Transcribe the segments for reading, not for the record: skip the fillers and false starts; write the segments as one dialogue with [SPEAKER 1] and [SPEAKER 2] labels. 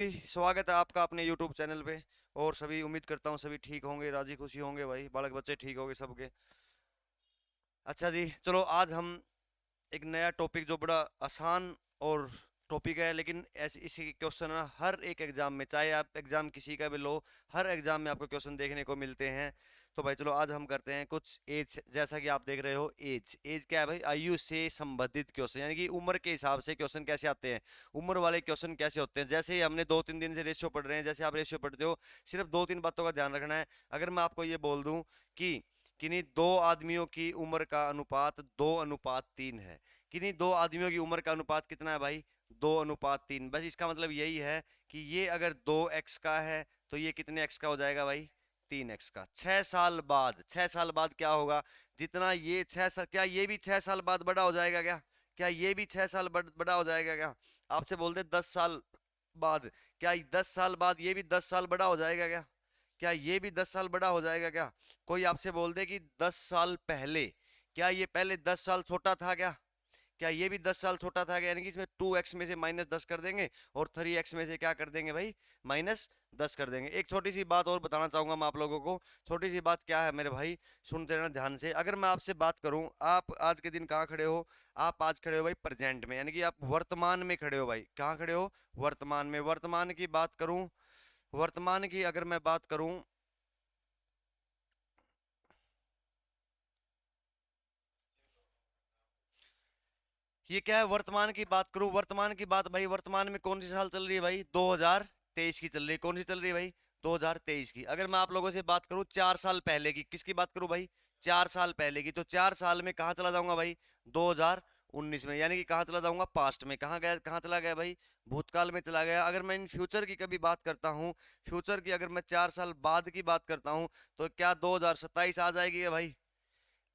[SPEAKER 1] स्वागत है आपका अपने YouTube चैनल पे। और सभी उम्मीद करता हूँ सभी ठीक होंगे, राजी खुशी होंगे भाई, बालक बच्चे ठीक होंगे सबके। अच्छा जी, चलो आज हम एक नया टॉपिक जो बड़ा आसान और टॉपिक है, लेकिन ऐसे इसी क्वेश्चन ना हर एक एग्जाम में, चाहे आप एग्जाम किसी का भी लो, हर एग्जाम में आपको क्वेश्चन देखने को मिलते हैं। तो भाई चलो आज हम करते हैं कुछ एज, जैसा कि आप देख रहे हो एज एज क्या है भाई, आयु से संबंधित क्वेश्चन, यानी कि उम्र के हिसाब से क्वेश्चन कैसे आते हैं, उम्र वाले क्वेश्चन कैसे होते हैं। जैसे ही हमने 2-3 दिन से रेशियो पढ़ रहे हैं, जैसे आप रेशियो पढ़ते हो, सिर्फ 2-3 बातों का ध्यान रखना है। अगर मैं आपको ये बोल दूं कि किन्हीं दो आदमियों की उम्र का अनुपात 2:3 है, किन्हीं दो आदमियों की उम्र का अनुपात कितना है भाई, 2:3। बस इसका मतलब यही है कि ये अगर 2x का है तो ये कितने x का हो जाएगा भाई, 3x का। 6 साल बाद, 6 साल बाद क्या होगा, जितना ये 6 साल, क्या ये भी 6 साल बाद बड़ा हो जाएगा क्या, क्या ये भी 6 साल बड़ा हो जाएगा क्या। आपसे बोलते 10 साल बाद, क्या 10 साल बाद ये भी 10 साल बड़ा हो जाएगा क्या, क्या ये भी 10 साल बड़ा हो जाएगा क्या। कोई आपसे बोल दे कि 10 साल पहले, क्या ये पहले 10 साल छोटा था क्या, क्या ये भी 10 साल छोटा था क्या। यानी कि इसमें 2x में से -10 कर देंगे और 3x में से क्या कर देंगे भाई, -10 कर देंगे। एक छोटी सी बात और बताना चाहूंगा मैं आप लोगों को। छोटी सी बात क्या है मेरे भाई, सुनते रहना ध्यान से। अगर मैं आपसे बात करूं, आप आज के दिन कहाँ खड़े हो, आप आज खड़े हो भाई प्रेजेंट में, यानी कि आप वर्तमान में खड़े हो भाई। कहाँ खड़े हो, वर्तमान में। वर्तमान की बात करूं, वर्तमान की अगर मैं बात करूं, ये क्या है, वर्तमान की बात करूं, वर्तमान की बात भाई, वर्तमान में कौन सी साल चल रही है भाई, 2023 की चल रही है। कौन सी चल रही है भाई, 2023 की। अगर मैं आप लोगों से बात करूं 4 साल पहले की, किसकी बात करूं भाई, 4 साल पहले की, तो 4 साल में कहाँ चला जाऊंगा भाई, 2019 में। यानी कि कहाँ चला जाऊंगा, पास्ट में। कहाँ गया, कहाँ चला गया भाई, भूतकाल में चला गया। अगर मैं इन फ्यूचर की कभी बात करता हूँ, फ्यूचर की अगर मैं 4 साल बाद की बात करता हूँ, तो क्या 2027 आ जाएगी क्या भाई।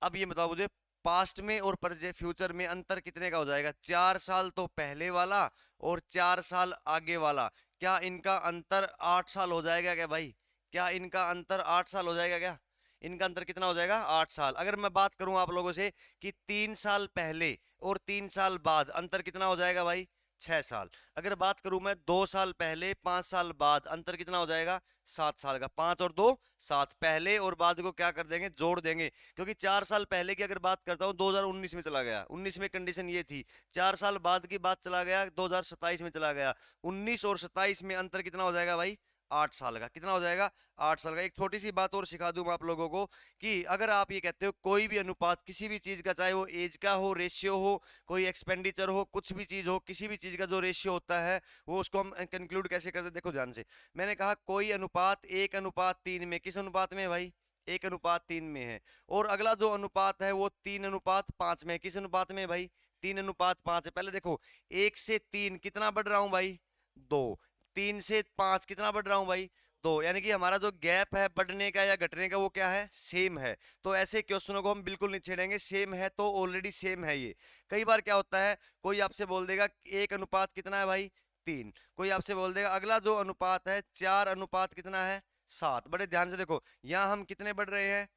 [SPEAKER 1] अब ये बताओ मुझे, पास्ट में और फ्यूचर में अंतर कितने का हो जाएगा, 4 साल तो पहले वाला और 4 साल आगे वाला, क्या इनका अंतर 8 साल हो जाएगा क्या भाई, क्या इनका अंतर 8 साल हो जाएगा क्या। इनका अंतर कितना हो जाएगा, 8 साल। अगर मैं बात करूं आप लोगों से कि 3 साल पहले और 3 साल बाद अंतर कितना हो जाएगा भाई, 6 साल। अगर बात करूं मैं 2 साल पहले 5 साल बाद, अंतर कितना हो जाएगा, 7 साल का। 5 और 2 7, पहले और बाद को क्या कर देंगे, जोड़ देंगे। क्योंकि 4 साल पहले की अगर बात करता हूँ 2019 में चला गया, 19 में कंडीशन ये थी। 4 साल बाद की बात चला गया 2027 में चला गया, 19 और 27 में अंतर कितना हो जाएगा भाई, 8 साल का। कितना हो जाएगा, 8 साल का। एक छोटी सी बात और सिखा दूं मैं आप लोगों को कि अगर आप ये कहते हो कोई भी अनुपात किसी भी चीज का, चाहे वो एज का हो, रेशियो हो, कोई एक्सपेंडिचर हो, कुछ भी चीज हो, किसी भी चीज का जो रेशियो होता है वो उसको हम कंक्लूड कैसे करते हैं, देखो ध्यान से। मैंने कहा कोई अनुपात 1:3 में, किस अनुपात में है भाई, 1:3 में है। और अगला जो अनुपात है वो 3:5 में है, किस अनुपात में है भाई, 3:5 है। पहले देखो, 1 से 3 कितना बढ़ रहा हूं भाई, 2। 3 से 5 कितना बढ़ रहा हूं भाई, 2। यानी कि हमारा जो गैप है बढ़ने का या घटने का वो क्या है, सेम है। तो ऐसे क्वेश्चनों को हम बिल्कुल नहीं छेड़ेंगे, सेम है तो ऑलरेडी सेम है ये। कई बार क्या होता है, कोई आपसे बोल देगा एक अनुपात कितना है भाई, 3। कोई आपसे बोल देगा अगला जो अनुपात है 4:7 कितना है, 7। बड़े ध्यान से देखो, यहाँ हम कितने बढ़ रहे हैं,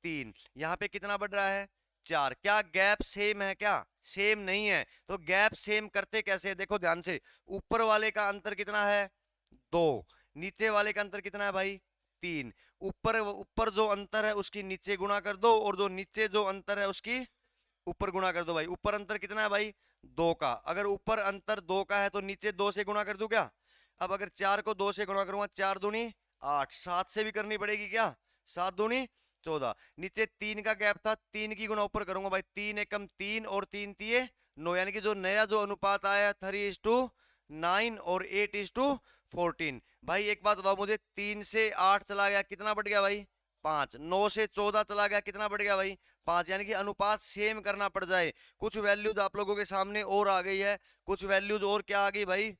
[SPEAKER 1] 3। यहाँ पे कितना बढ़ रहा है, 4। क्या गैप सेम है क्या, सेम नहीं है। तो गैप सेम करते कैसे, देखो ध्यान से। ऊपर वाले का अंतर कितना है, 2। नीचे वाले का अंतर कितना है भाई, 3। ऊपर ऊपर जो अंतर है उसकी नीचे गुणा कर दो, और जो नीचे जो अंतर है उसकी ऊपर गुणा कर दो भाई। ऊपर अंतर कितना है भाई, 2 का। अगर ऊपर अंतर 2 का है तो नीचे 2 से गुणा कर दूं क्या। अब अगर 4 को 2 से गुणा करूंगा, 4 दूनी 8, 7 से भी करनी पड़ेगी क्या, 7 दूनी 14। नीचे 3 का गैप था, 3 की गुणा ऊपर करूंगा भाई, 3 एकम 3 और 3 तिये 9। यानी कि जो नया जो अनुपात आया 3:9 और 8:14। भाई एक बात बताओ मुझे, 3 से 8 चला गया कितना बढ़ गया भाई, 5। 9 से 14 चला गया कितना बढ़ गया भाई, 5। यानी कि अनुपात सेम करना पड़ जाए। कुछ वैल्यूज आप लोगों के सामने और आ गई है, कुछ वैल्यूज और क्या आ गई भाई,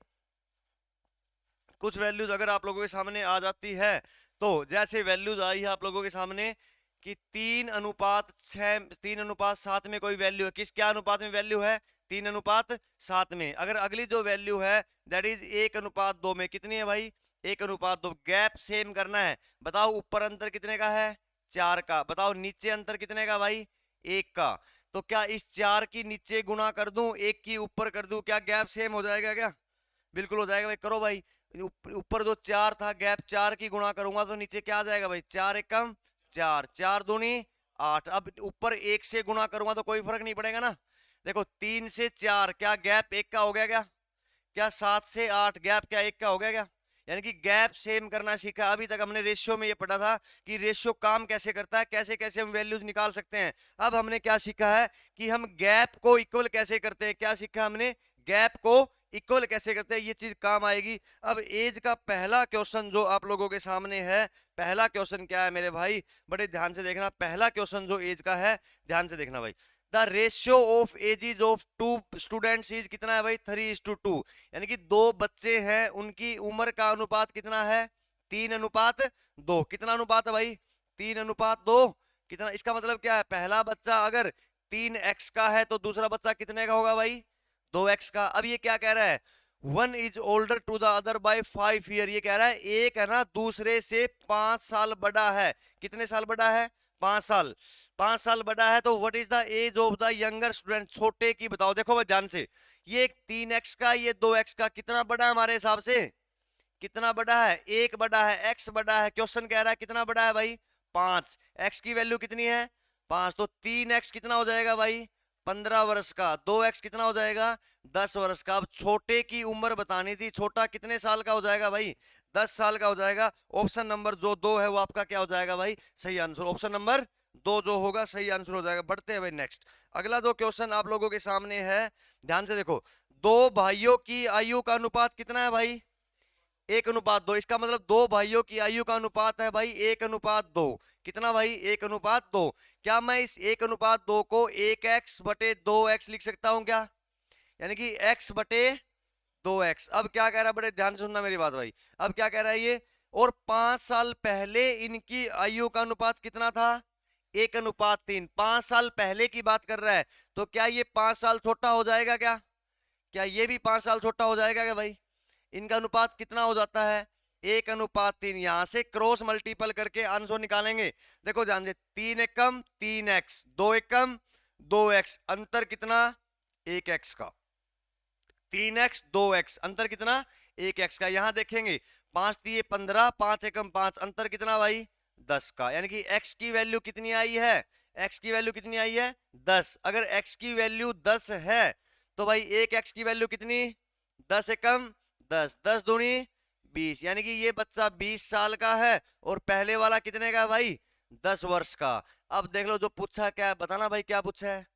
[SPEAKER 1] कुछ वैल्यूज अगर आप लोगों के सामने आ जाती है, तो जैसे वैल्यूज आई है आप लोगों के सामने कि 3:6, 3:7 में कोई वैल्यू है, किस क्या अनुपात में वैल्यू है, 3:7 में। अगर अगली जो वैल्यू है दैट इज 1:2 में, कितनी है भाई, 1:2। गैप सेम करना है। बताओ ऊपर अंतर कितने का है, 4 का। बताओ नीचे अंतर कितने का भाई, 1 का। तो क्या इस 4 की नीचे गुणा कर दूं, 1 की ऊपर कर दूं, क्या गैप सेम हो जाएगा क्या, बिल्कुल हो जाएगा भाई। करो भाई, ऊपर जो 4 था गैप, 4 की गुणा करूंगा तो नीचे क्या आ जाएगा भाई, 4 एकम 4, 4 दूनी 8। अब ऊपर 1 से गुणा करूंगा तो कोई फर्क नहीं पड़ेगा ना। देखो 3 से 4 क्या गैप 1 का हो गया क्या, क्या 7 से 8 गैप क्या 1 का हो गया क्या, यानी कि गैप सेम करना सीखा। अभी तक हमने रेशियो में ये पढ़ा था कि रेशियो काम कैसे करता है, कैसे कैसे हम वैल्यूज निकाल सकते हैं। अब हमने क्या सीखा है कि हम गैप को इक्वल कैसे करते हैं, क्या सीखा हमने, गैप को इक्वल कैसे करते हैं, ये चीज काम आएगी। अब एज का पहला क्वेश्चन जो आप लोगों के सामने है, पहला क्वेश्चन क्या है मेरे भाई, बड़े ध्यान से देखना। पहला क्वेश्चन जो एज का है, ध्यान से देखना भाई। The ratio of ages of two students is कितना है भाई, 3:2, यानी कि 2 बच्चे हैं, उनकी उम्र का अनुपात कितना है, 3:2। कितना अनुपात है भाई, 3:2। कितना, इसका मतलब क्या है, पहला बच्चा अगर 3x का है तो दूसरा बच्चा कितने का होगा भाई, 2x का। अब ये क्या कह रहा है, 1 is older to the other by 5 year, ये कह रहा है एक है ना दूसरे से 5 साल बड़ा है। कितने साल बड़ा है, 5 साल, 5 साल बड़ा है। तो what is the age of the younger student, छोटे की बताओ। देखो भाई ध्यान से, ये 3x का, ये 2x का, कितना बड़ा है हमारे हिसाब से, कितना बड़ा है, एक बड़ा है, x बड़ा है। क्वेश्चन कह रहा है कितना बड़ा है भाई, 5, x की वैल्यू कितनी है 5, तो 3x कितना हो जाएगा भाई, 15 वर्ष का, 2x कितना हो जाएगा 10 वर्ष का। अब छोटे की उम्र बतानी थी, छोटा कितने साल का हो जाएगा भाई, 10 साल का हो जाएगा। ऑप्शन नंबर जो 2 है वो आपका क्या हो जाएगा भाई, सही आंसर। ऑप्शन नंबर 2 जो होगा सही आंसर हो जाएगा। बढ़ते हैं भाई नेक्स्ट, अगला जो क्वेश्चन आप लोगों के सामने है, ध्यान से देखो। 2 भाइयों की आयु का अनुपात कितना है भाई, 1:2। इसका मतलब 2 भाइयों की आयु का अनुपात है भाई 1:2। कितना भाई, 1:2। क्या मैं इस 1:2 को 1x/2x लिख सकता हूं क्या, यानी कि x/2x। अब क्या कह रहा है, बड़े ध्यान से सुनना मेरी बात भाई। अब क्या कह रहा है ये, और 5 साल पहले इनकी आयु का अनुपात कितना था, 1:3। 5 साल पहले की बात कर रहा है, तो क्या ये 5 साल छोटा हो जाएगा क्या, क्या ये भी 5 साल छोटा हो जाएगा क्या भाई। इनका अनुपात कितना हो जाता है, 1:3। यहां से क्रॉस मल्टीपल करके आंसर निकालेंगे। देखो ध्यान से, 3 एकम 3x, 2 एकम 2x, अंतर कितना 1x का, 3x 2x, अंतर कितना 1x का। यहां देखेंगे 5 दिए 15, 5 एकम 5, अंतर कितना भाई 10 का, यानी कि x की वैल्यू कितनी आई है, x की वैल्यू कितनी आई है 10। अगर x की वैल्यू 10 है तो भाई 1x की वैल्यू कितनी, 10 एकम 10, 10 दूनी 20, यानी कि ये बच्चा 20 साल का है और पहले वाला कितने का है भाई 10 वर्ष का। अब देख लो जो पूछा क्या है, बताना भाई क्या पूछा है।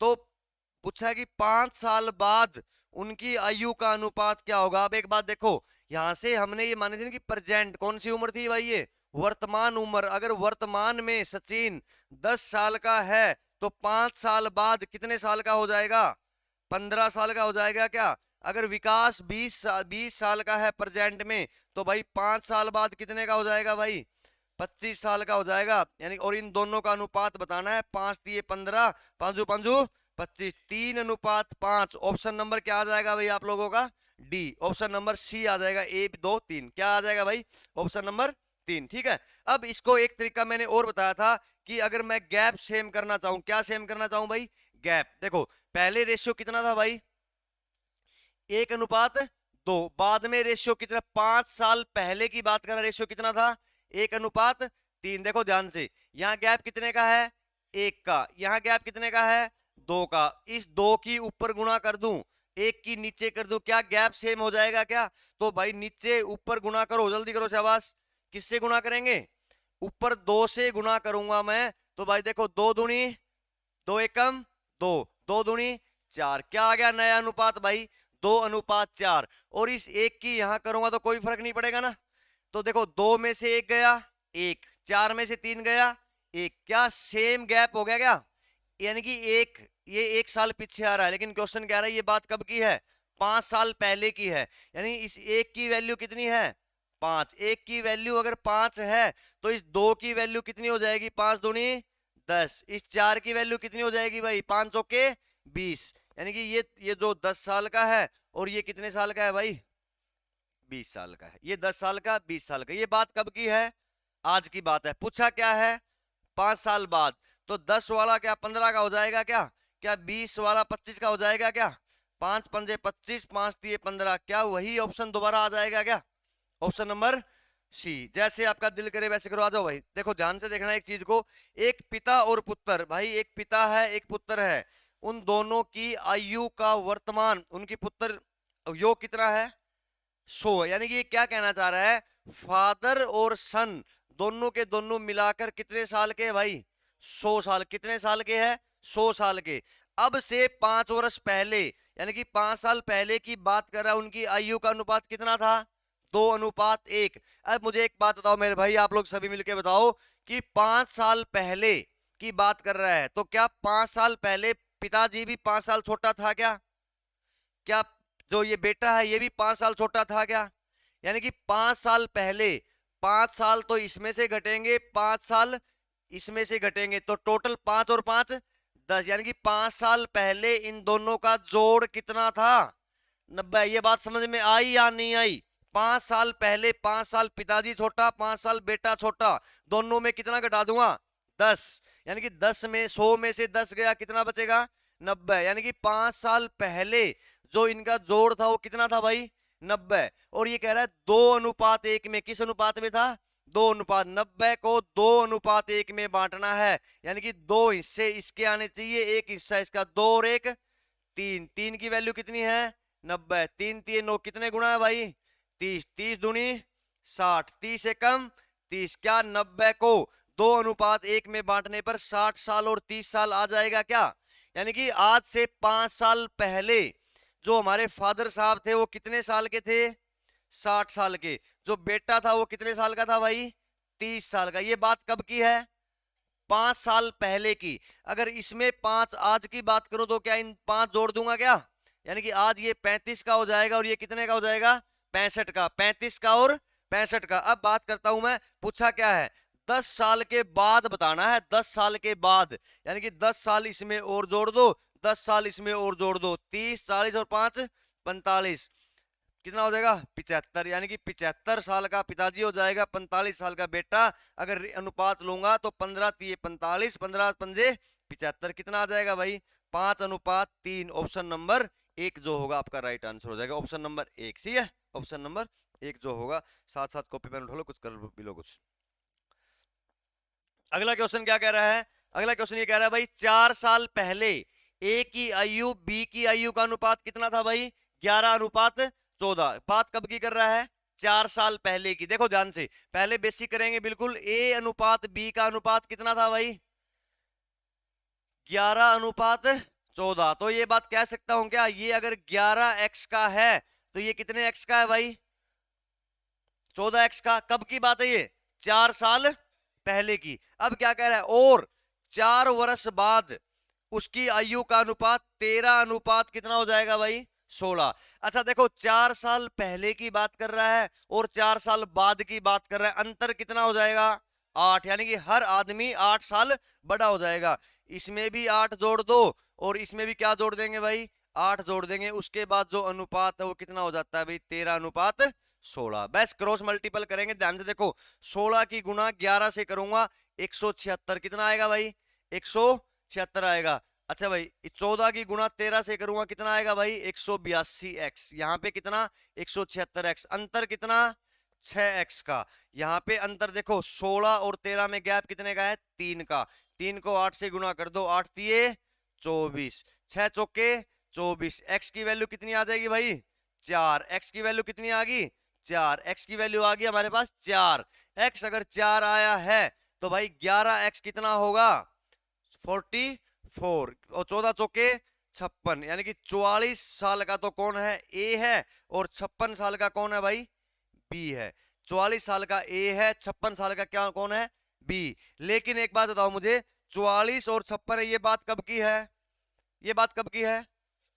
[SPEAKER 1] तो पूछा है कि 5 साल बाद उनकी आयु का अनुपात क्या होगा। अब एक बात देखो, यहां से हमने ये मानी थी कि प्रेजेंट कौन सी उम्र थी भाई, ये वर्तमान उम्र। अगर वर्तमान में सचिन 10 साल का है तो 5 साल बाद कितने साल का हो जाएगा, 15 साल का हो जाएगा क्या। अगर विकास 20 साल का है प्रेजेंट में, तो भाई 5 साल बाद कितने का हो जाएगा भाई, 25 साल का हो जाएगा। यानी और इन दोनों का अनुपात बताना है, 5 दिए 15, 5 5 25, 3:5। ऑप्शन नंबर क्या आ जाएगा भाई आप लोगों का, डी, ऑप्शन नंबर सी आ जाएगा, 1 2 3, क्या आ जाएगा भाई, ऑप्शन नंबर 3। ठीक है। अब इसको एक तरीका मैंने और बताया था कि अगर मैं गैप सेम करना चाहूं, क्या सेम करना चाहूं भाई, गैप। देखो पहले रेशियो कितना था भाई, 1:2। बाद में रेशियो कितना, 5 साल पहले की बात कर रहा, रेशियो कितना था 1:3। देखो ध्यान से, यहां गैप कितने का है 1 का, यहां गैप कितने का है 2 का। इस 2 की ऊपर गुणा कर दूं, 1 की नीचे कर दूं, क्या गैप सेम हो जाएगा क्या। तो भाई नीचे ऊपर गुणा करो, जल्दी करो शाबाश। किससे गुणा करेंगे, ऊपर 2 से गुणा करूंगा मैं। तो भाई देखो 2 दूनी 2 एकम 2, 2 दूनी 4, क्या आ गया नया अनुपात भाई 2:4। और इस 1 की यहां करूंगा तो कोई फर्क नहीं पड़ेगा ना। तो देखो 2 में से 1 गया 1, 4 में से 3 गया 1, क्या सेम गैप हो गया क्या, यानी कि ये 1 साल पीछे आ रहा है, लेकिन क्वेश्चन कह रहा है ये बात कब की है, 5 साल पहले की है। यानी इस 1 की वैल्यू कितनी है 5, 1 की वैल्यू अगर 5 है तो इस 2 की वैल्यू कितनी हो जाएगी, 5 दूनी 10, इस 4 की वैल्यू कितनी हो जाएगी भाई 5 चौके 20, यानी कि ये जो 10 साल का है और ये कितने साल का है भाई 20 साल का है। ये 10 साल का 20 साल का, ये बात कब की है, आज की बात है। पूछा क्या है 5 साल बाद, तो 10 वाला क्या 15 का हो जाएगा क्या, क्या 20 वाला 25 का हो जाएगा क्या, 5 पंजे 25, 5 तिये 15, क्या वही ऑप्शन दोबारा आ जाएगा क्या? Option number C. जैसे आपका दिल करे वैसे करो। आ जाओ भाई, देखो ध्यान से देखना एक चीज को। एक पिता और पुत्र, भाई एक पिता है एक पुत्र है, उन दोनों की आयु का वर्तमान, उनकी पुत्र योग कितना है? 100। यानी कि ये क्या कहना चाह रहा है, फादर और सन दोनों के दोनों मिलाकर कितने साल के हैं भाई? 100 साल। कितने साल के हैं? 100 साल के। अब से 5 वर्ष पहले, यानी कि 5 साल पहले की बात कर रहा है, उनकी आयु का अनुपात कितना था? 2:1। अब मुझे एक बात बताओ मेरे भाई, आप लोग सभी मिलके बताओ कि 5 साल पहले की बात कर रहा है, तो क्या 5 साल पहले पिताजी भी 5 साल छोटा था क्या? क्या जो ये बेटा है ये भी 5 साल छोटा था क्या? यानी कि 5 साल पहले, 5 साल तो इसमें से घटेंगे, 5 साल इसमें से घटेंगे, तो टोटल 5 और 5 10। यानी कि 5 साल पहले इन दोनों का जोड़ कितना था? 90। ये बात समझ में आई या नहीं आई? 5 साल पहले, 5 साल पिताजी छोटा, 5 साल बेटा छोटा, दोनों में कितना घटा दूंगा? 10। यानी कि 10 में 100 में से 10 गया, कितना बचेगा? 90। यानी कि 5 साल पहले जो इनका जोड़ था वो कितना था भाई? 90। और ये कह रहा है 2:1 में। किस अनुपात में था? 2 अनुपात। 90 को 2:1 में बांटना है, यानी कि 2 हिस्से इसके आने चाहिए, 1 हिस्सा इसका। 2 और 1 3। 3 की वैल्यू कितनी है? 90। 3 तिये 9, कितने गुना है भाई? 30। 30 दूनी 60, 30 से कम 30। क्या 90 को 2:1 में बांटने पर 60 साल और 30 साल आ जाएगा क्या? यानी कि आज से 5 साल पहले जो हमारे फादर साहब थे वो कितने साल के थे? 60 साल के। जो बेटा था वो कितने साल का था भाई? 30 साल का। ये बात कब की है? 5 साल पहले की। अगर इसमें 5 आज की बात करूं तो क्या इन 5 जोड़ दूंगा क्या? यानी कि आज ये 35 का हो जाएगा और ये कितने का हो जाएगा? 65 का। 35 का और 65 का। अब बात करता हूं मैं, पूछा क्या है? 10 साल के बाद बताना है, 10 साल के बाद। यानी कि 10 साल इसमें और जोड़ दो, 10 साल इसमें और जोड़ दो, 30, 40 और 5 45, कितना हो जाएगा? 75। यानी कि 75 साल का पिताजी हो जाएगा, 45 साल का बेटा। अगर अनुपात लूंगा तो 15 तिये 45, 15 पंजे 75, कितना आ जाएगा भाई? 5:3। ऑप्शन नंबर 1 जो होगा आपका राइट आंसर हो जाएगा। ऑप्शन नंबर 1, ठीक है? ऑप्शन नंबर 1 जो होगा। साथ साथ कॉपी पेन उठा लो, कुछ कर भी लो कुछ। अगला क्वेश्चन क्या कह रहा है? अगला क्वेश्चन ये कह रहा है भाई, 4 साल पहले ए की आयु बी की आयु का अनुपात कितना था भाई? 11:14। बात कब की कर रहा है? 4 साल पहले की। देखो ध्यान से, पहले बेसिक करेंगे बिल्कुल। ए अनुपात बी का अनुपात कितना था भाई? 11:14। तो ये बात कह सकता हूं क्या, ये अगर 11x का है तो ये कितने x का है भाई? 14x का। कब की बात है ये? 4 साल पहले की। अब क्या कह रहा है? और 4 वर्ष बाद उसकी आयु का अनुपात 13 कितना हो जाएगा भाई? 16। अच्छा देखो, 4 साल पहले की बात कर रहा है और 4 साल बाद की बात कर रहा है, अंतर कितना हो जाएगा? 8। यानी कि हर आदमी 8 साल बड़ा हो जाएगा। इसमें भी 8 जोड़ दो और इसमें भी क्या जोड़ देंगे भाई? 8 जोड़ देंगे। उसके बाद जो अनुपात है वो कितना हो जाता है भाई? 13:16। बस क्रॉस मल्टीपल करेंगे, ध्यान से देखो। 16 की गुना 11 से करूंगा, 176। कितना आएगा भाई? 176 आएगा। अच्छा भाई, 14 की गुना 13 से करूंगा, कितना आएगा भाई? 182x। यहाँ पे कितना? 176x। अंतर कितना? 6x का। यहाँ पे अंतर देखो, 16 और 13 में गैप कितने का है? 3 का। 3 को 8 से गुना कर दो, 8 तिये 24, 6 चौके 24। x की वैल्यू कितनी आ जाएगी भाई? 4। x की वैल्यू कितनी आ गई? 4। x की वैल्यू आ गई हमारे पास 4। x अगर 4 आया है तो भाई 11x कितना होगा? 44। और 14 चौके 56। यानी कि 44 साल का तो कौन है? ए है। और 56 साल का कौन है भाई? बी है। 44 साल का ए है, 56 साल का क्या कौन है? बी। लेकिन एक बात बताओ मुझे, 44 और 56 है, ये बात कब की है? ये बात कब की है?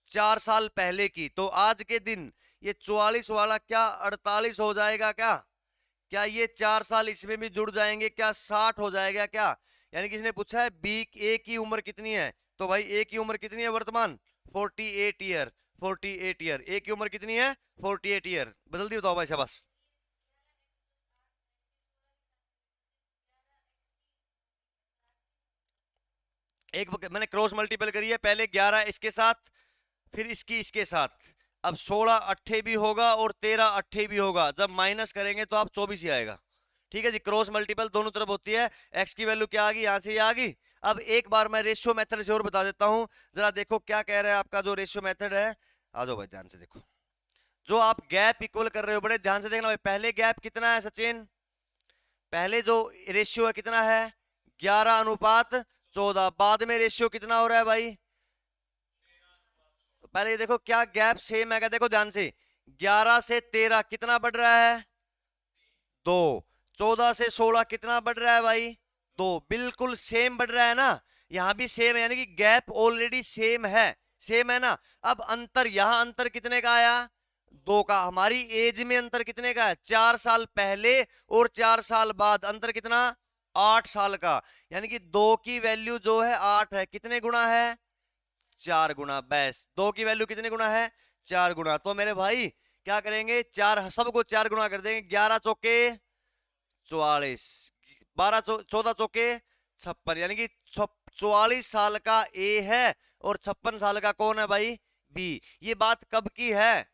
[SPEAKER 1] 4 साल पहले की। तो आज के दिन ये 44 वाला क्या 48 हो जाएगा क्या? क्या ये 4 साल इसमें भी जुड़ जाएंगे क्या? 60 हो जाएगा क्या? यानी किसने पूछा है बी ए की उम्र कितनी है, तो भाई ए की उम्र कितनी है वर्तमान? 48 ईयर। 48 ईयर। ए की उम्र कितनी है? 48 ईयर। जल्दी बताओ भाई, शाबाश। एक मैंने क्रॉस मल्टीपल करी है, पहले 11 इसके साथ फिर इसकी इसके साथ, अब 16 अट्ठे भी होगा और 13 अट्ठे भी होगा, जब माइनस करेंगे तो आप 24 ही आएगा। ठीक है जी, क्रॉस मल्टीपल दोनों तरफ होती है। एक्स की वैल्यू क्या आ गई, यहां से ये आ गई। अब एक बार मैं रेशियो मेथड से और बता देता हूं, जरा देखो क्या कह रहा है आपका जो रेशियो मेथड है। आ जाओ भाई ध्यान से देखो, जो आप गैप इक्वल कर रहे हो, बड़े ध्यान से देखना भाई। पहले गैप कितना है सचिन, पहले जो रेशियो है कितना है, 11:14। बाद में रेशियो कितना हो रहा है भाई, पहले ये देखो क्या गैप सेम है क्या, देखो ध्यान से, 11 से 13 कितना बढ़ रहा है, 2। 14 से 16 कितना बढ़ रहा है भाई, 2। बिल्कुल सेम बढ़ रहा है ना, यहां भी सेम है, यानी कि गैप ऑलरेडी सेम है, सेम है ना। अब अंतर, यहां अंतर कितने का आया, 2 का। हमारी एज में अंतर कितने का है, 4 साल पहले और 4 साल बाद, अंतर कितना, 8 साल का। यानी कि 2 की वैल्यू जो है 8 है, कितने गुना है, 4 गुना। बस 2 की वैल्यू कितने गुना है, 4 गुना। तो मेरे भाई क्या करेंगे, 4 सबको 4 गुना कर देंगे, 11 चौके 44, 12 14 चौके 56, यानी कि 44 साल का ए है और 56 साल का कौन है भाई, बी। ये बात कब की है,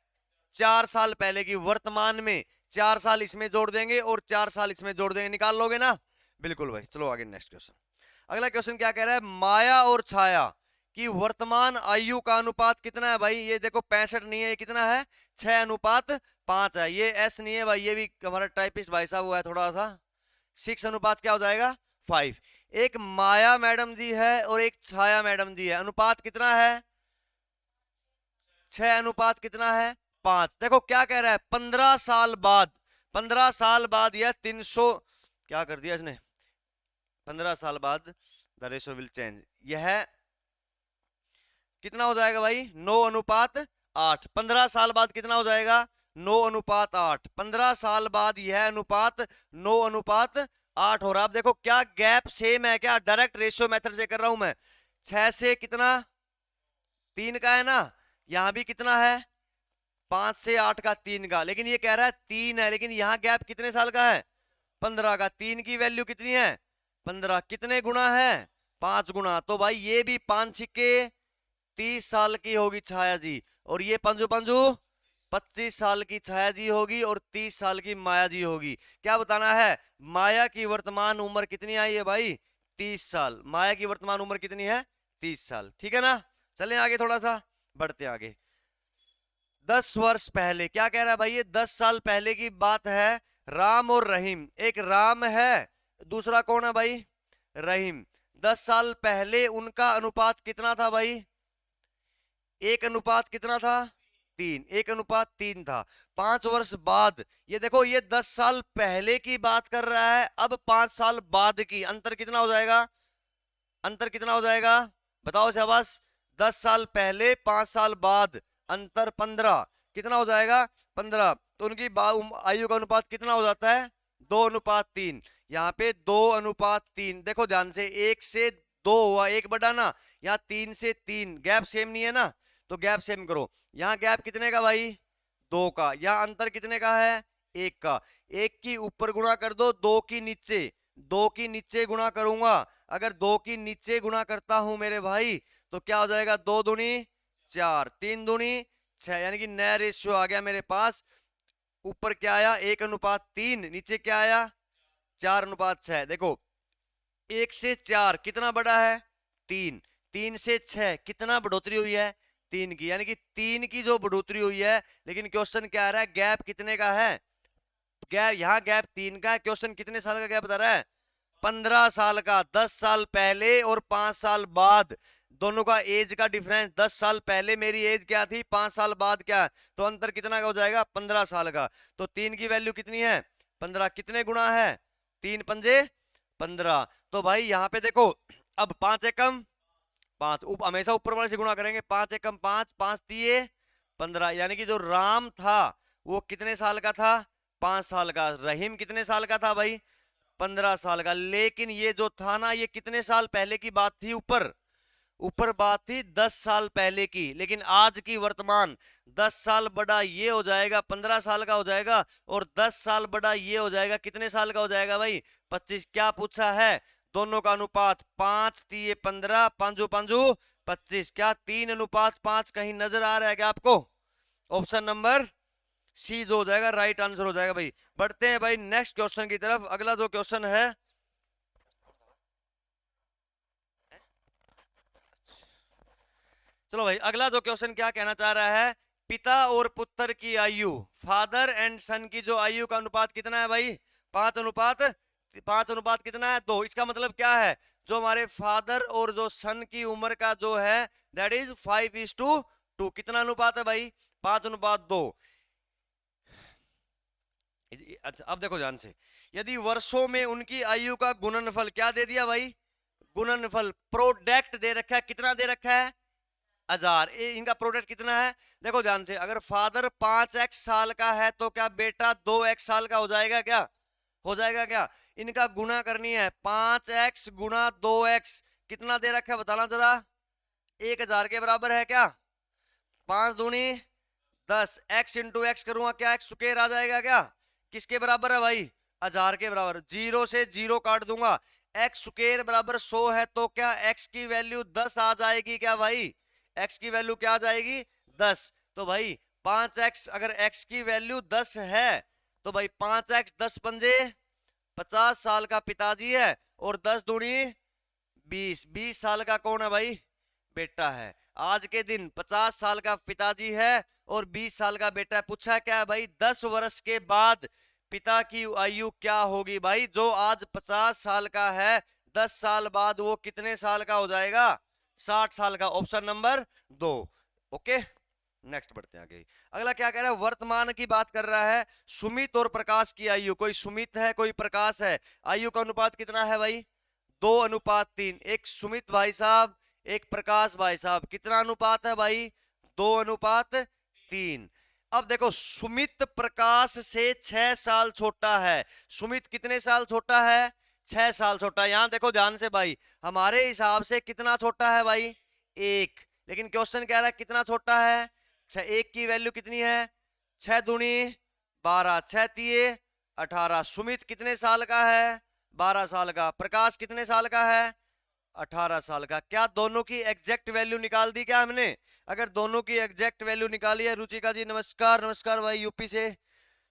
[SPEAKER 1] 4 साल पहले की। वर्तमान में 4 साल इसमें जोड़ देंगे और 4 साल इसमें जोड़ देंगे, निकाल लोगे ना, बिल्कुल भाई। चलो आगे नेक्स्ट क्वेश्चन। अगला क्वेश्चन क्या कह रहा है, माया और छाया कि वर्तमान आयु का अनुपात कितना है भाई। ये देखो 65 नहीं है, ये कितना है, 6:5 है। ये एस नहीं है भाई, ये भी हमारा टाइपिस्ट भाई साहब हुआ है थोड़ा सा। 6 अनुपात क्या हो जाएगा, 5। एक माया मैडम जी है और एक छाया मैडम जी है, अनुपात कितना है, 6 अनुपात कितना है, 5। देखो क्या कह रहा है, 15 साल बाद, 15 साल बाद यह 300, क्या कर दिया इसने, 15 साल बाद द रेशो विल चेंज। यह कितना हो जाएगा भाई, 9:8। 15 साल बाद कितना हो जाएगा, 9:8। 15 साल बाद यह अनुपात 9:8 हो रहा। अब देखो क्या गैप सेम है क्या, डायरेक्ट रेशियो मेथड से कर रहा हूं मैं। 6 से कितना, 3 का है ना, यहां भी कितना है, 5 से 8 का, 3 का। लेकिन ये कह रहा है 3 है, लेकिन यहां गैप कितने साल का है, 15 का। 3 की वैल्यू कितनी है, 15। कितने गुना है, 5 गुना। तो भाई ये भी 5 छिक्के 30 साल की होगी छाया जी, और ये पंजू पंजू 25 साल की छाया जी होगी और 30 साल की माया जी होगी। क्या बताना है, माया की वर्तमान उम्र कितनी आई है भाई, 30 साल। माया की वर्तमान उम्र कितनी है, 30 साल। ठीक है ना, चलें आगे, थोड़ा सा बढ़ते आगे। 10 वर्ष पहले, क्या कह रहा है भाई, ये 10 साल पहले की बात है। राम और रहीम, एक राम है दूसरा कौन है भाई, रहीम। 10 साल पहले उनका अनुपात कितना था भाई, 1 अनुपात कितना था, 3। 1:3 था। 5 वर्ष बाद, ये देखो ये 10 साल पहले की बात कर रहा है, अब 5 साल बाद की। अंतर कितना हो जाएगा, अंतर कितना हो जाएगा, बताओ शाबाश। 10 साल पहले 5 साल बाद, अंतर 15, कितना हो जाएगा, 15। तो उनकी आयु का अनुपात कितना हो जाता है, 2:3। यहाँ पे 2:3। देखो ध्यान से, 1 से 2 हुआ, 1 बढ़ा ना, यहाँ 3 से 3, गैप सेम नहीं है ना, तो गैप सेम करो। यहाँ गैप कितने का भाई, 2 का। यहाँ अंतर कितने का है, 1 का। 1 की ऊपर गुणा कर दो, 2 की नीचे, 2 की नीचे गुणा करूंगा। अगर 2 की नीचे गुणा करता हूं मेरे भाई, तो क्या हो जाएगा, 2 दूनी 4, 3 दूनी 6, यानी कि नया रेशियो आ गया मेरे पास। ऊपर क्या आया, 1:3, नीचे क्या आया, 4:6। देखो 1 से 4 कितना बड़ा है, 3। 3 से 6 कितना बढ़ोतरी हुई है, 3 की, यानी कि 3 की जो बढ़ोतरी हुई है। लेकिन क्वेश्चन क्या आ रहा है, गैप कितने का है, गैप यहाँ गैप 3 का है। क्वेश्चन कितने साल का गैप बता रहा है, 15 साल का। 10 साल पहले और 5 साल बाद, दोनों का एज का डिफरेंस। 10 साल पहले मेरी एज क्या थी, 5 साल बाद क्या, तो अंतर कितना का हो जाएगा, 15 साल का। तो 3 की वैल्यू कितनी है, 15। कितने गुना है, 3 पंजे 15। तो भाई यहाँ पे देखो, अब 5 एकम 5, हमेशा ऊपर वाले से गुणा करेंगे। 5 एकम 5, 5 तिये 15। यानी कि जो राम था वो कितने साल का था, 5 साल का। रहीम कितने साल का था भाई, 15 साल का। लेकिन ये जो था ना, ये कितने साल पहले की बात थी, ऊपर ऊपर बात थी 10 साल पहले की। लेकिन आज की वर्तमान, 10 साल बड़ा ये हो जाएगा, 15 साल का हो जाएगा, और 10 साल बड़ा ये हो जाएगा, कितने साल का हो जाएगा भाई, 25। क्या पूछा है, दोनों का अनुपात 5×3=15, 5×5=25। क्या 3:5 कहीं नजर आ रहा है क्या आपको? ऑप्शन नंबर सी जो हो जाएगा राइट आंसर हो जाएगा भाई। बढ़ते हैं भाई नेक्स्ट क्वेश्चन की तरफ। अगला जो क्वेश्चन है, चलो भाई अगला जो क्वेश्चन क्या कहना चाह रहा है, पिता और पुत्र की आयु, फादर एंड सन की जो आयु का अनुपात कितना है भाई? 5:5 कितना है? 2। इसका मतलब क्या है, जो हमारे फादर और जो सन की उम्र का जो है दैट इज 5:2। कितना अनुपात है भाई? 5:2। अच्छा अब देखो ध्यान से, यदि वर्षों में उनकी आयु का गुणनफल, क्या दे दिया भाई? गुणनफल, प्रोडक्ट दे रखा है। कितना दे रखा है? 1000। इनका प्रोडक्ट कितना है? देखो ध्यान से, अगर फादर 5x साल का है तो क्या बेटा 2x साल का हो जाएगा क्या? हो जाएगा क्या? इनका गुणा करनी है, 5x गुणा 2x कितना दे रखा है बताना जरा? 1000 के बराबर है क्या? 5×2=10, x इंटू एक्स करूंगा क्या एक्स स्क्वायर आ जाएगा क्या? किसके बराबर है भाई? 1000 के बराबर। 0 से 0 काट दूंगा, एक्स स्क्वायर बराबर 100 है तो क्या x की वैल्यू 10 आ जाएगी क्या भाई? x की वैल्यू क्या आ जाएगी? 10। तो भाई 5x, अगर x की वैल्यू 10 है तो भाई 5x 10×5 50 साल का पिताजी है, और 10×2=20, 20 साल का कौन है भाई? बेटा है। आज के दिन 50 साल का पिताजी है और 20 साल का बेटा है। पूछा क्या है भाई? 10 वर्ष के बाद पिता की आयु क्या होगी भाई? जो आज 50 साल का है, 10 साल बाद वो कितने साल का हो जाएगा? 60 साल का। Option number 2। ओके नेक्स्ट बढ़ते हैं आगे। अगला क्या कह रहा है, वर्तमान की बात कर रहा है। सुमित और प्रकाश की आयु, कोई सुमित है कोई प्रकाश है, आयु का अनुपात कितना है भाई? 2:3। एक सुमित भाई साहब, एक प्रकाश भाई साहब, कितना अनुपात है भाई? 2:3। अब देखो सुमित प्रकाश से 6 साल छोटा है। सुमित कितने साल छोटा है? 6 साल छोटा। यहां देखो ध्यान से भाई, हमारे हिसाब से कितना छोटा है भाई? 1। लेकिन क्वेश्चन कह रहा है कितना छोटा है? 6। 1 की वैल्यू कितनी है? 6×2=12, 6×3=18। सुमित कितने साल का है? 12 साल का। प्रकाश कितने साल का है? 18 साल का। क्या दोनों की एग्जैक्ट वैल्यू निकाल दी क्या हमने? अगर दोनों की एग्जैक्ट वैल्यू निकाली है, रुचिका जी नमस्कार, नमस्कार भाई यूपी से,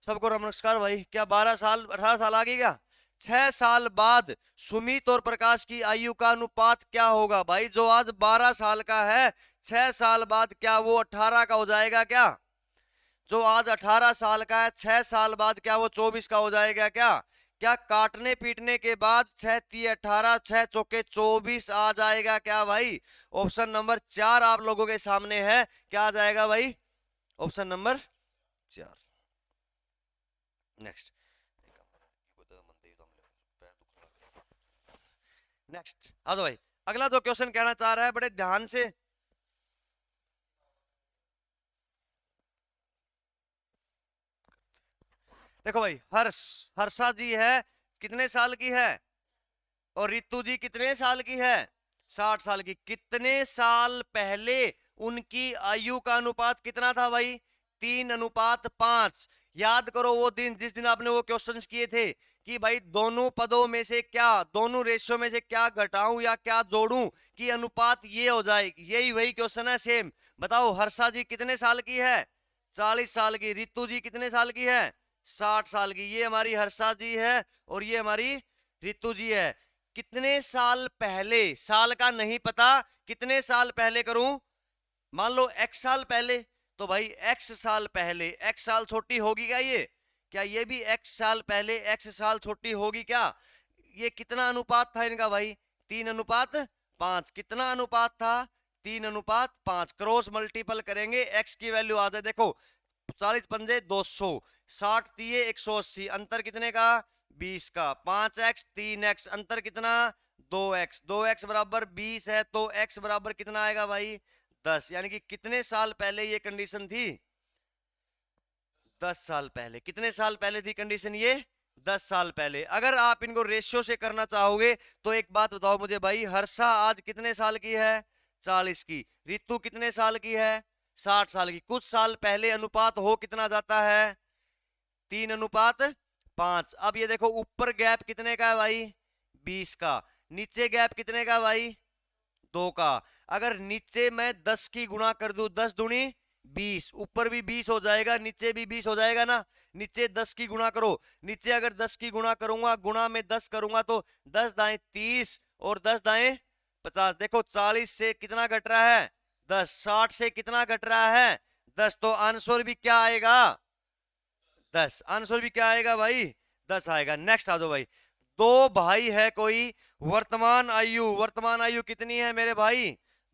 [SPEAKER 1] सबको नमस्कार भाई। क्या 12 साल 18 साल आ गई क्या? 6 साल बाद सुमित और प्रकाश की आयु का अनुपात क्या होगा भाई? जो आज 12 साल का है, 6 साल बाद क्या वो 18 का हो जाएगा क्या? जो आज 18 साल का है, 6 साल बाद क्या वो 24 का हो जाएगा क्या? क्या काटने पीटने के बाद 6×3=18, 6×4=24 आ जाएगा क्या भाई? ऑप्शन नंबर 4 आप लोगों के सामने है, क्या आ जाएगा भाई? Option number 4। नेक्स्ट नेक्स्ट आ जाओ भाई। अगला जो क्वेश्चन कहना चाह रहा है, बड़े ध्यान से देखो भाई। हर्षा जी है, कितने साल की है? और रितु जी कितने साल की है? 60 साल की। कितने साल पहले उनकी आयु का अनुपात कितना था भाई? 3:5। याद करो वो दिन जिस दिन आपने वो क्वेश्चंस किए थे कि भाई दोनों पदों में से क्या, दोनों रेशियो में से क्या घटाऊं या क्या जोड़ूं कि अनुपात ये हो जाए। यही वही क्वेश्चन है सेम। बताओ हर्षा जी कितने साल की है? 40 साल की। रितु जी कितने साल की है? 60 साल की। ये हमारी हर्षा जी है और ये हमारी रितु जी है। कितने साल पहले, साल का नहीं पता, कितने साल पहले करूं? मान लो x साल पहले, तो भाई x साल पहले, x साल छोटी होगी क्या ये? क्या ये भी x साल पहले x साल छोटी होगी क्या? ये कितना अनुपात था इनका भाई? 3:5। कितना अनुपात था? 3:5। क्रॉस मल्टीपल करेंगे, x की वैल्यू आ जाए। देखो 40×5=200, 60×3=180, अंतर कितने का? 20 का। 5x 3x, अंतर कितना? 2x। 2x बराबर 20 है तो x बराबर कितना आएगा भाई? 10। यानी कि कितने साल पहले ये कंडीशन थी? 10 साल पहले। कितने साल पहले थी कंडीशन ये? 10 साल पहले। अगर आप इनको रेशियो से करना चाहोगे तो एक बात बताओ मुझे भाई, हर्षा आज कितने साल की है? 40 की। रितु कितने साल की है? 60 साल की। कुछ साल पहले अनुपात हो कितना जाता है? 3:5। अब ये देखो ऊपर गैप कितने का है भाई? 20 का। नीचे गैप कितने का भाई, 2 का। अगर नीचे मैं 10 की गुणा कर दूं, 10 दूनी 20, ऊपर भी 20 हो जाएगा, नीचे भी 20 हो जाएगा ना। नीचे 10 की गुणा करो, नीचे अगर 10 की गुणा करूंगा, गुणा में 10 करूंगा तो 10 दाएं 30 और 10 दाएं 50। देखो 40 से कितना घट रहा है, 10। 60 से कितना घट रहा है, 10। तो आंसर भी क्या आएगा, 10। आंसर भी क्या आएगा भाई, 10 आएगा। नेक्स्ट आ जाओ भाई। दो भाई है कोई, वर्तमान आयु कितनी है मेरे भाई,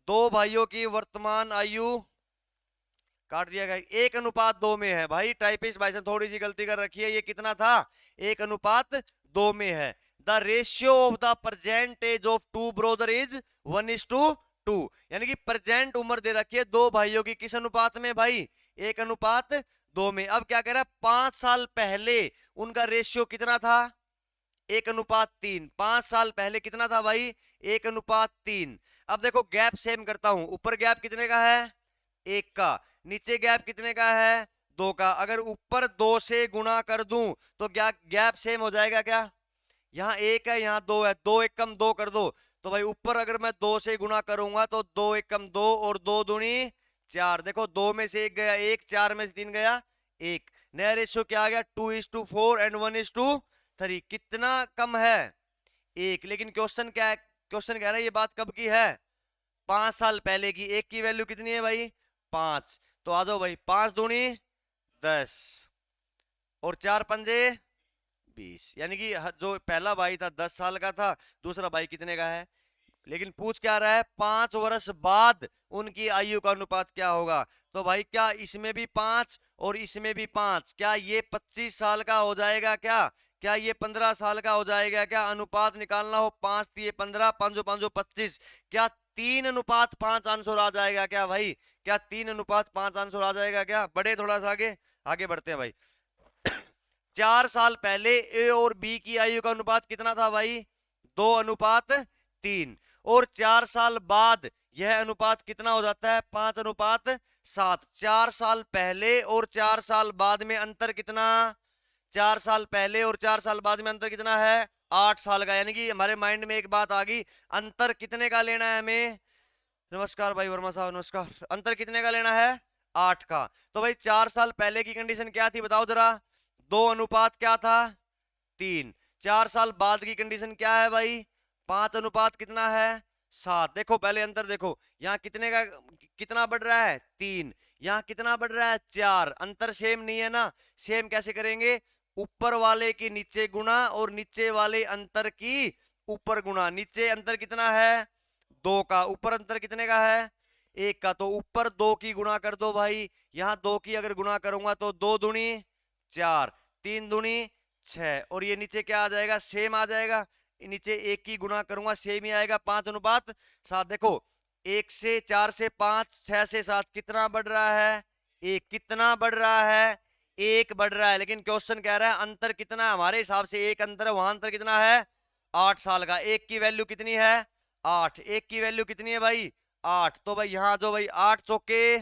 [SPEAKER 1] दो भाइयों की वर्तमान आयु, काट दिया गया, 1:2 में है भाई। टाइपिस्ट भाई साहब थोड़ी सी गलती कर रखी है, ये कितना था, 1:2 में है। The ratio of the present age of two brother is 1:2, यानी कि प्रेजेंट उम्र दे रखी है दो भाइयों की किस अनुपात में भाई, 1:2 में। अब क्या कह रहा है, 5 साल पहले उनका रेशियो कितना था, 1:3। 5 साल पहले कितना था भाई, 1:3। अब देखो गैप सेम करता हूं, ऊपर गैप कितने का है, 1 का, नीचे गैप कितने का है, 2 का। अगर ऊपर 2 से गुणा कर दूं तो गैप सेम हो जाएगा क्या, यहाँ 1 है यहाँ 2 है, 2 1 कम 2 कर दो। तो भाई ऊपर अगर मैं 2 से गुणा करूंगा तो 2 1 कम 2 और 2 दूनी 4। देखो 2 में से 1 गया 1, 4 में से 3 गया 1। नया रेशियो क्या आ गया, 2:4 एंड 1:3। कितना कम है, 1। लेकिन क्वेश्चन क्या है, क्वेश्चन कह रहा है ये बात कब की है, 5 साल पहले की। 1 की वैल्यू कितनी है भाई, 5। तो आ जाओ भाई, 5 दूनी 10 और 4 पंजे 20, यानी कि जो पहला भाई था 10 साल का था, दूसरा भाई कितने का है। लेकिन पूछ क्या रहा है, 5 वर्ष बाद उनकी आयु का अनुपात क्या होगा। तो भाई क्या इसमें भी 5 और इसमें भी 5, क्या ये 25 साल का हो जाएगा क्या, क्या ये 15 साल का हो जाएगा क्या। अनुपात निकालना हो, 5 3 15, 5 5 25, क्या 3:5 आंसर आ जाएगा क्या भाई, क्या 3:5 आंसर आ जाएगा क्या। बढ़े थोड़ा सा आगे, आगे बढ़ते हैं भाई। 4 साल पहले ए और बी की आयु का अनुपात कितना था भाई, 2:3। और 4 साल बाद यह अनुपात कितना हो जाता है, 5:7। 4 साल पहले और 4 साल बाद में अंतर कितना, 4 साल पहले और 4 साल बाद में अंतर कितना है, 8 साल का। यानी कि हमारे माइंड में एक बात आ गई, अंतर कितने का लेना है हमें। नमस्कार भाई वर्मा साहब, नमस्कार। अंतर कितने का लेना है, 8 का। तो भाई 4 साल पहले की कंडीशन क्या थी बताओ जरा, 2 क्या था, 3। 4 साल बाद की कंडीशन क्या है भाई, 5 कितना है, 7। देखो पहले अंतर देखो, यहाँ कितने का कितना बढ़ रहा है, 3। यहाँ कितना बढ़ रहा है, 4। अंतर सेम नहीं है ना। सेम कैसे करेंगे, ऊपर वाले की नीचे गुणा और नीचे वाले अंतर की ऊपर गुणा। नीचे अंतर कितना है, 2 का, ऊपर अंतर कितने का है, 1 का। तो ऊपर 2 की गुणा कर दो भाई, यहाँ 2 की अगर गुणा करूंगा तो 2 दूनी 4, 3 दूनी 6, और ये नीचे क्या आ जाएगा, सेम आ जाएगा। नीचे 1 की गुणा करूंगा सेम ही आएगा, 5:7। देखो 1 से 4 से 5, 6 से 7 कितना बढ़ रहा है, 1। कितना बढ़ रहा है, 1 बढ़ रहा है। लेकिन क्वेश्चन कह रहा है अंतर कितना है, हमारे हिसाब से 1 अंतर है, वहां अंतर कितना है, 8 साल का। 1 की वैल्यू कितनी है, 8। 1 की वैल्यू कितनी है भाई, 8। तो भाई यहाँ जो भाई 8 चौके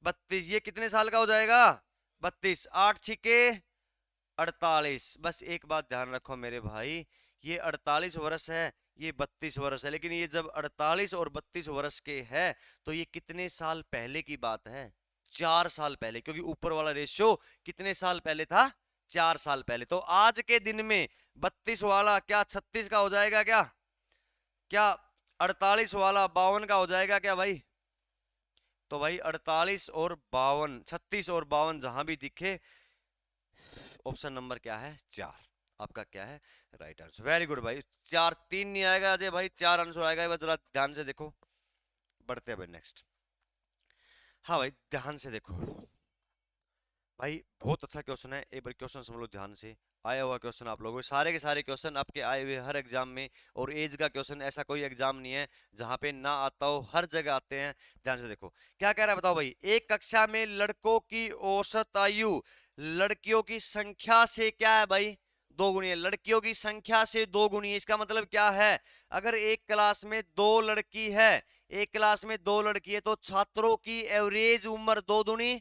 [SPEAKER 1] 32, ये कितने साल का हो जाएगा, 32। 8 छिके 48। बस एक बात ध्यान रखो मेरे भाई, ये 48 वर्ष है, ये 32 वर्ष है। लेकिन ये जब 48 और 32 वर्ष के है तो ये कितने साल पहले की बात है, 4 साल पहले। क्योंकि ऊपर वाला रेशियो कितने साल पहले था, 4 साल पहले। तो आज के दिन में 32 वाला क्या 36 का हो जाएगा क्या, क्या 48 वाला 52 का हो जाएगा क्या भाई। तो भाई 48 और 52, 36 और 52 जहां भी दिखे, ऑप्शन नंबर क्या है, 4 आपका क्या है राइट आंसर। वेरी गुड भाई। 4 3 नहीं आएगा अजय भाई, 4 आंसर आएगा, बस जरा ध्यान से देखो। बढ़ते हैं भाई नेक्स्ट। हाँ भाई ध्यान से देखो भाई, बहुत अच्छा क्वेश्चन है, एक बार क्वेश्चन समझ लो ध्यान से। आया हुआ क्वेश्चन आप लोगों को, सारे के सारे क्वेश्चन आपके आए हुए हर एग्जाम में, और एज का क्वेश्चन ऐसा कोई एग्जाम नहीं है जहां पे ना आता हो, हर जगह आते हैं। ध्यान से देखो क्या कह रहा है बताओ भाई, एक कक्षा में लड़कों की औसत आयु लड़कियों की संख्या से क्या है भाई, 2 गुनी है। लड़कियों की संख्या से 2 गुनी है, इसका मतलब क्या है, अगर एक क्लास में 2 लड़की है, एक क्लास में 2 लड़की है, तो छात्रों की एवरेज उम्र 2 दूनी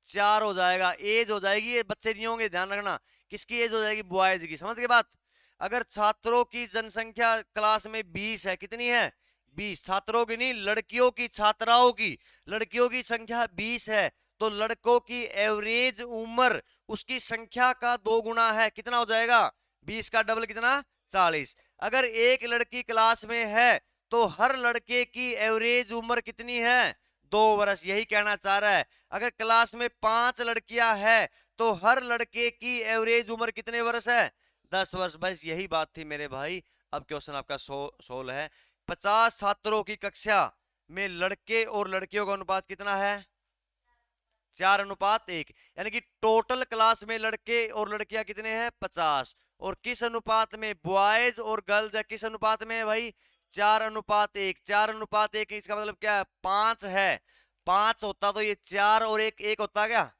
[SPEAKER 1] 4 हो जाएगा। एज हो जाएगी, ये बच्चे नहीं होंगे, ध्यान रखना, किसकी एज हो जाएगी, बॉयज की। समझ के बात। अगर छात्रों की जनसंख्या क्लास में 20 है, कितनी है 20, छात्रों की नहीं लड़कियों की, छात्राओं की, लड़कियों की संख्या 20 है, तो लड़कों की एवरेज उम्र उसकी संख्या का 2 गुना है, कितना हो जाएगा 20 का डबल कितना 40। अगर एक लड़की क्लास में है तो हर लड़के की एवरेज उम्र कितनी है 2 वर्ष, यही कहना चाह रहा है। अगर क्लास में 5 लड़कियां हैं तो हर लड़के की एवरेज उम्र कितने वर्ष है 10 वर्ष। बस यही बात थी मेरे भाई। अब क्वेश्चन आपका 16 है। 50 छात्रों की कक्षा में लड़के और लड़कियों का अनुपात कितना है 4:1, यानी कि टोटल क्लास में लड़के और लड़कियां कितने हैं 50, और किस अनुपात में बॉयज और गर्ल्स है, किस अनुपात में है भाई 4:1। 4:1 इसका मतलब क्या है 5 है, 5 होता तो ये 4 और 1 होता क्या,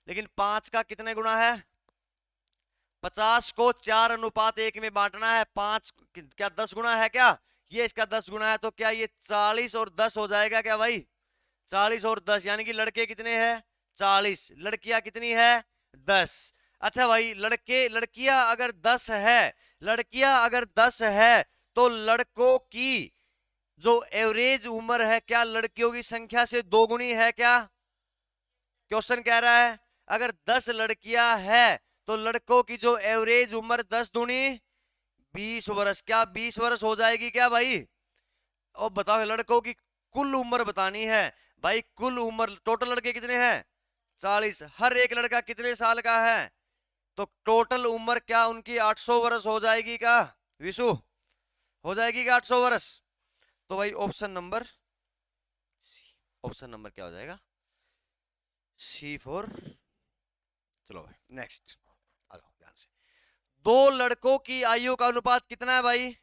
[SPEAKER 1] लेकिन 5 का कितने गुना है 50 को 4:1 में बांटना है, 5 क्या 10 गुना है क्या, ये इसका 10 गुना है, तो क्या ये 40 और 10 हो जाएगा क्या भाई 40 और 10, यानी कि लड़के कितने हैं 40, लड़कियां कितनी है 10। अच्छा भाई लड़के लड़कियां अगर 10 है, लड़कियां अगर 10 है तो लड़कों की जो एवरेज उम्र है क्या लड़कियों की संख्या से 2 गुनी है क्या, क्वेश्चन कह रहा है अगर 10 लड़कियां है तो लड़कों की जो एवरेज उम्र 10 दूनी 20 वर्ष, क्या 20 वर्ष हो जाएगी क्या भाई। और बताओ लड़कों की कुल उम्र बतानी है भाई, कुल उम्र टोटल लड़के कितने हैं 40, हर एक लड़का कितने साल का है, तो टोटल उम्र क्या उनकी 800 वर्ष हो जाएगी क्या विशु, हो जाएगी क्या 800 वर्ष। तो भाई option number C, option number क्या हो जाएगा C4। चलो भाई नेक्स्ट आ जाओ ध्यान से। दो लड़कों की आयु का अनुपात कितना है भाई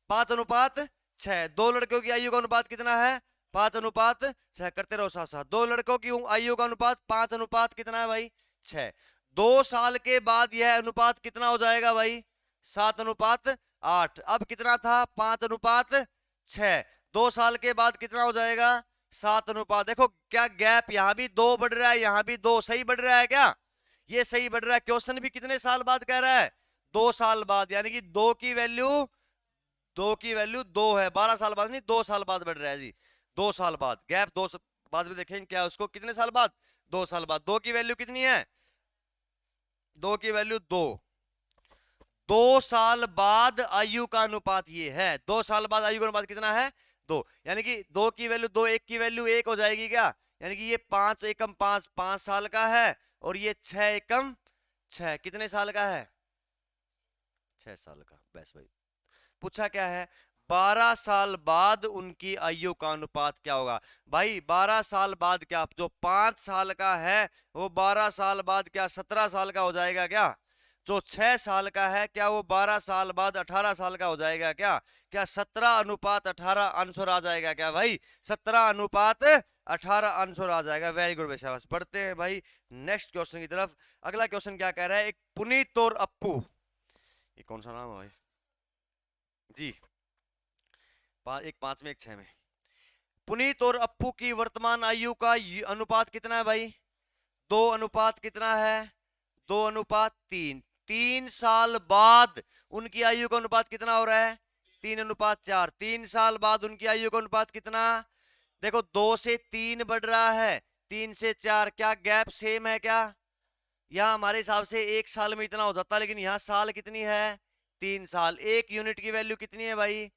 [SPEAKER 1] 5:6। दो लड़कों की आयु का अनुपात कितना है 5:6, करते रहो साथ साथ। दो लड़कों की आयु का अनुपात 5 कितना है भाई 6। 2 साल के बाद यह अनुपात कितना हो जाएगा भाई 7:8। अब कितना था 5:6, 2 साल के बाद कितना हो जाएगा 7 देखो क्या गैप, यहां भी 2 बढ़ रहा है, यहां भी 2, सही बढ़ रहा है क्या, ये सही बढ़ रहा है। क्वेश्चन भी कितने साल बाद कह रहा है 2 साल बाद, यानी कि 2 है, 12 साल बाद नहीं 2 साल बाद बढ़ रहा है जी, 2 साल बाद गैप, बाद में देखेंगे क्या उसको कितने साल बाद 2 साल बाद। 2 की वैल्यू कितनी है 2 की वैल्यू 2 साल बाद आयु का अनुपात ये है, 2 साल बाद आयु का अनुपात कितना है 2, यानी कि 2 की वैल्यू 2, 1 की वैल्यू 1 हो जाएगी क्या, यानी कि ये 5 एकम 5 5 साल का है, और ये 6 एकम 6 कितने साल का है 6 साल का। बस भाई पूछा क्या है 12 साल बाद उनकी आयु का अनुपात क्या होगा भाई, 12 साल बाद क्या, जो 5 साल का है वो 12 साल बाद क्या 17 साल का हो जाएगा क्या, जो 6 साल का है क्या वो 12 साल बाद 18 साल का हो जाएगा क्या, क्या 17:18 आंसर आ जाएगा क्या भाई 17:18 आंसर आ जाएगा। वेरी गुड बेशा। बढ़ते हैं भाई नेक्स्ट क्वेश्चन की तरफ। अगला क्वेश्चन क्या कह रहा है, एक पुनीत और अप्पू, ये कौन सा नाम है भाई जी, एक 5 में एक 6 में। पुनीत और अप्पू की वर्तमान आयु का अनुपात कितना है भाई 2 कितना है 2:3। 3 साल बाद उनकी आयु का अनुपात कितना हो रहा है 3:4। 3 साल बाद उनकी आयु का अनुपात कितना, देखो 2 से 3 बढ़ रहा है, 3 से 4, क्या गैप सेम है क्या, यहाँ हमारे हिसाब से 1 साल में इतना हो जाता, लेकिन यहाँ साल कितनी है 3 साल। 1 यूनिट की वैल्यू कितनी है भाई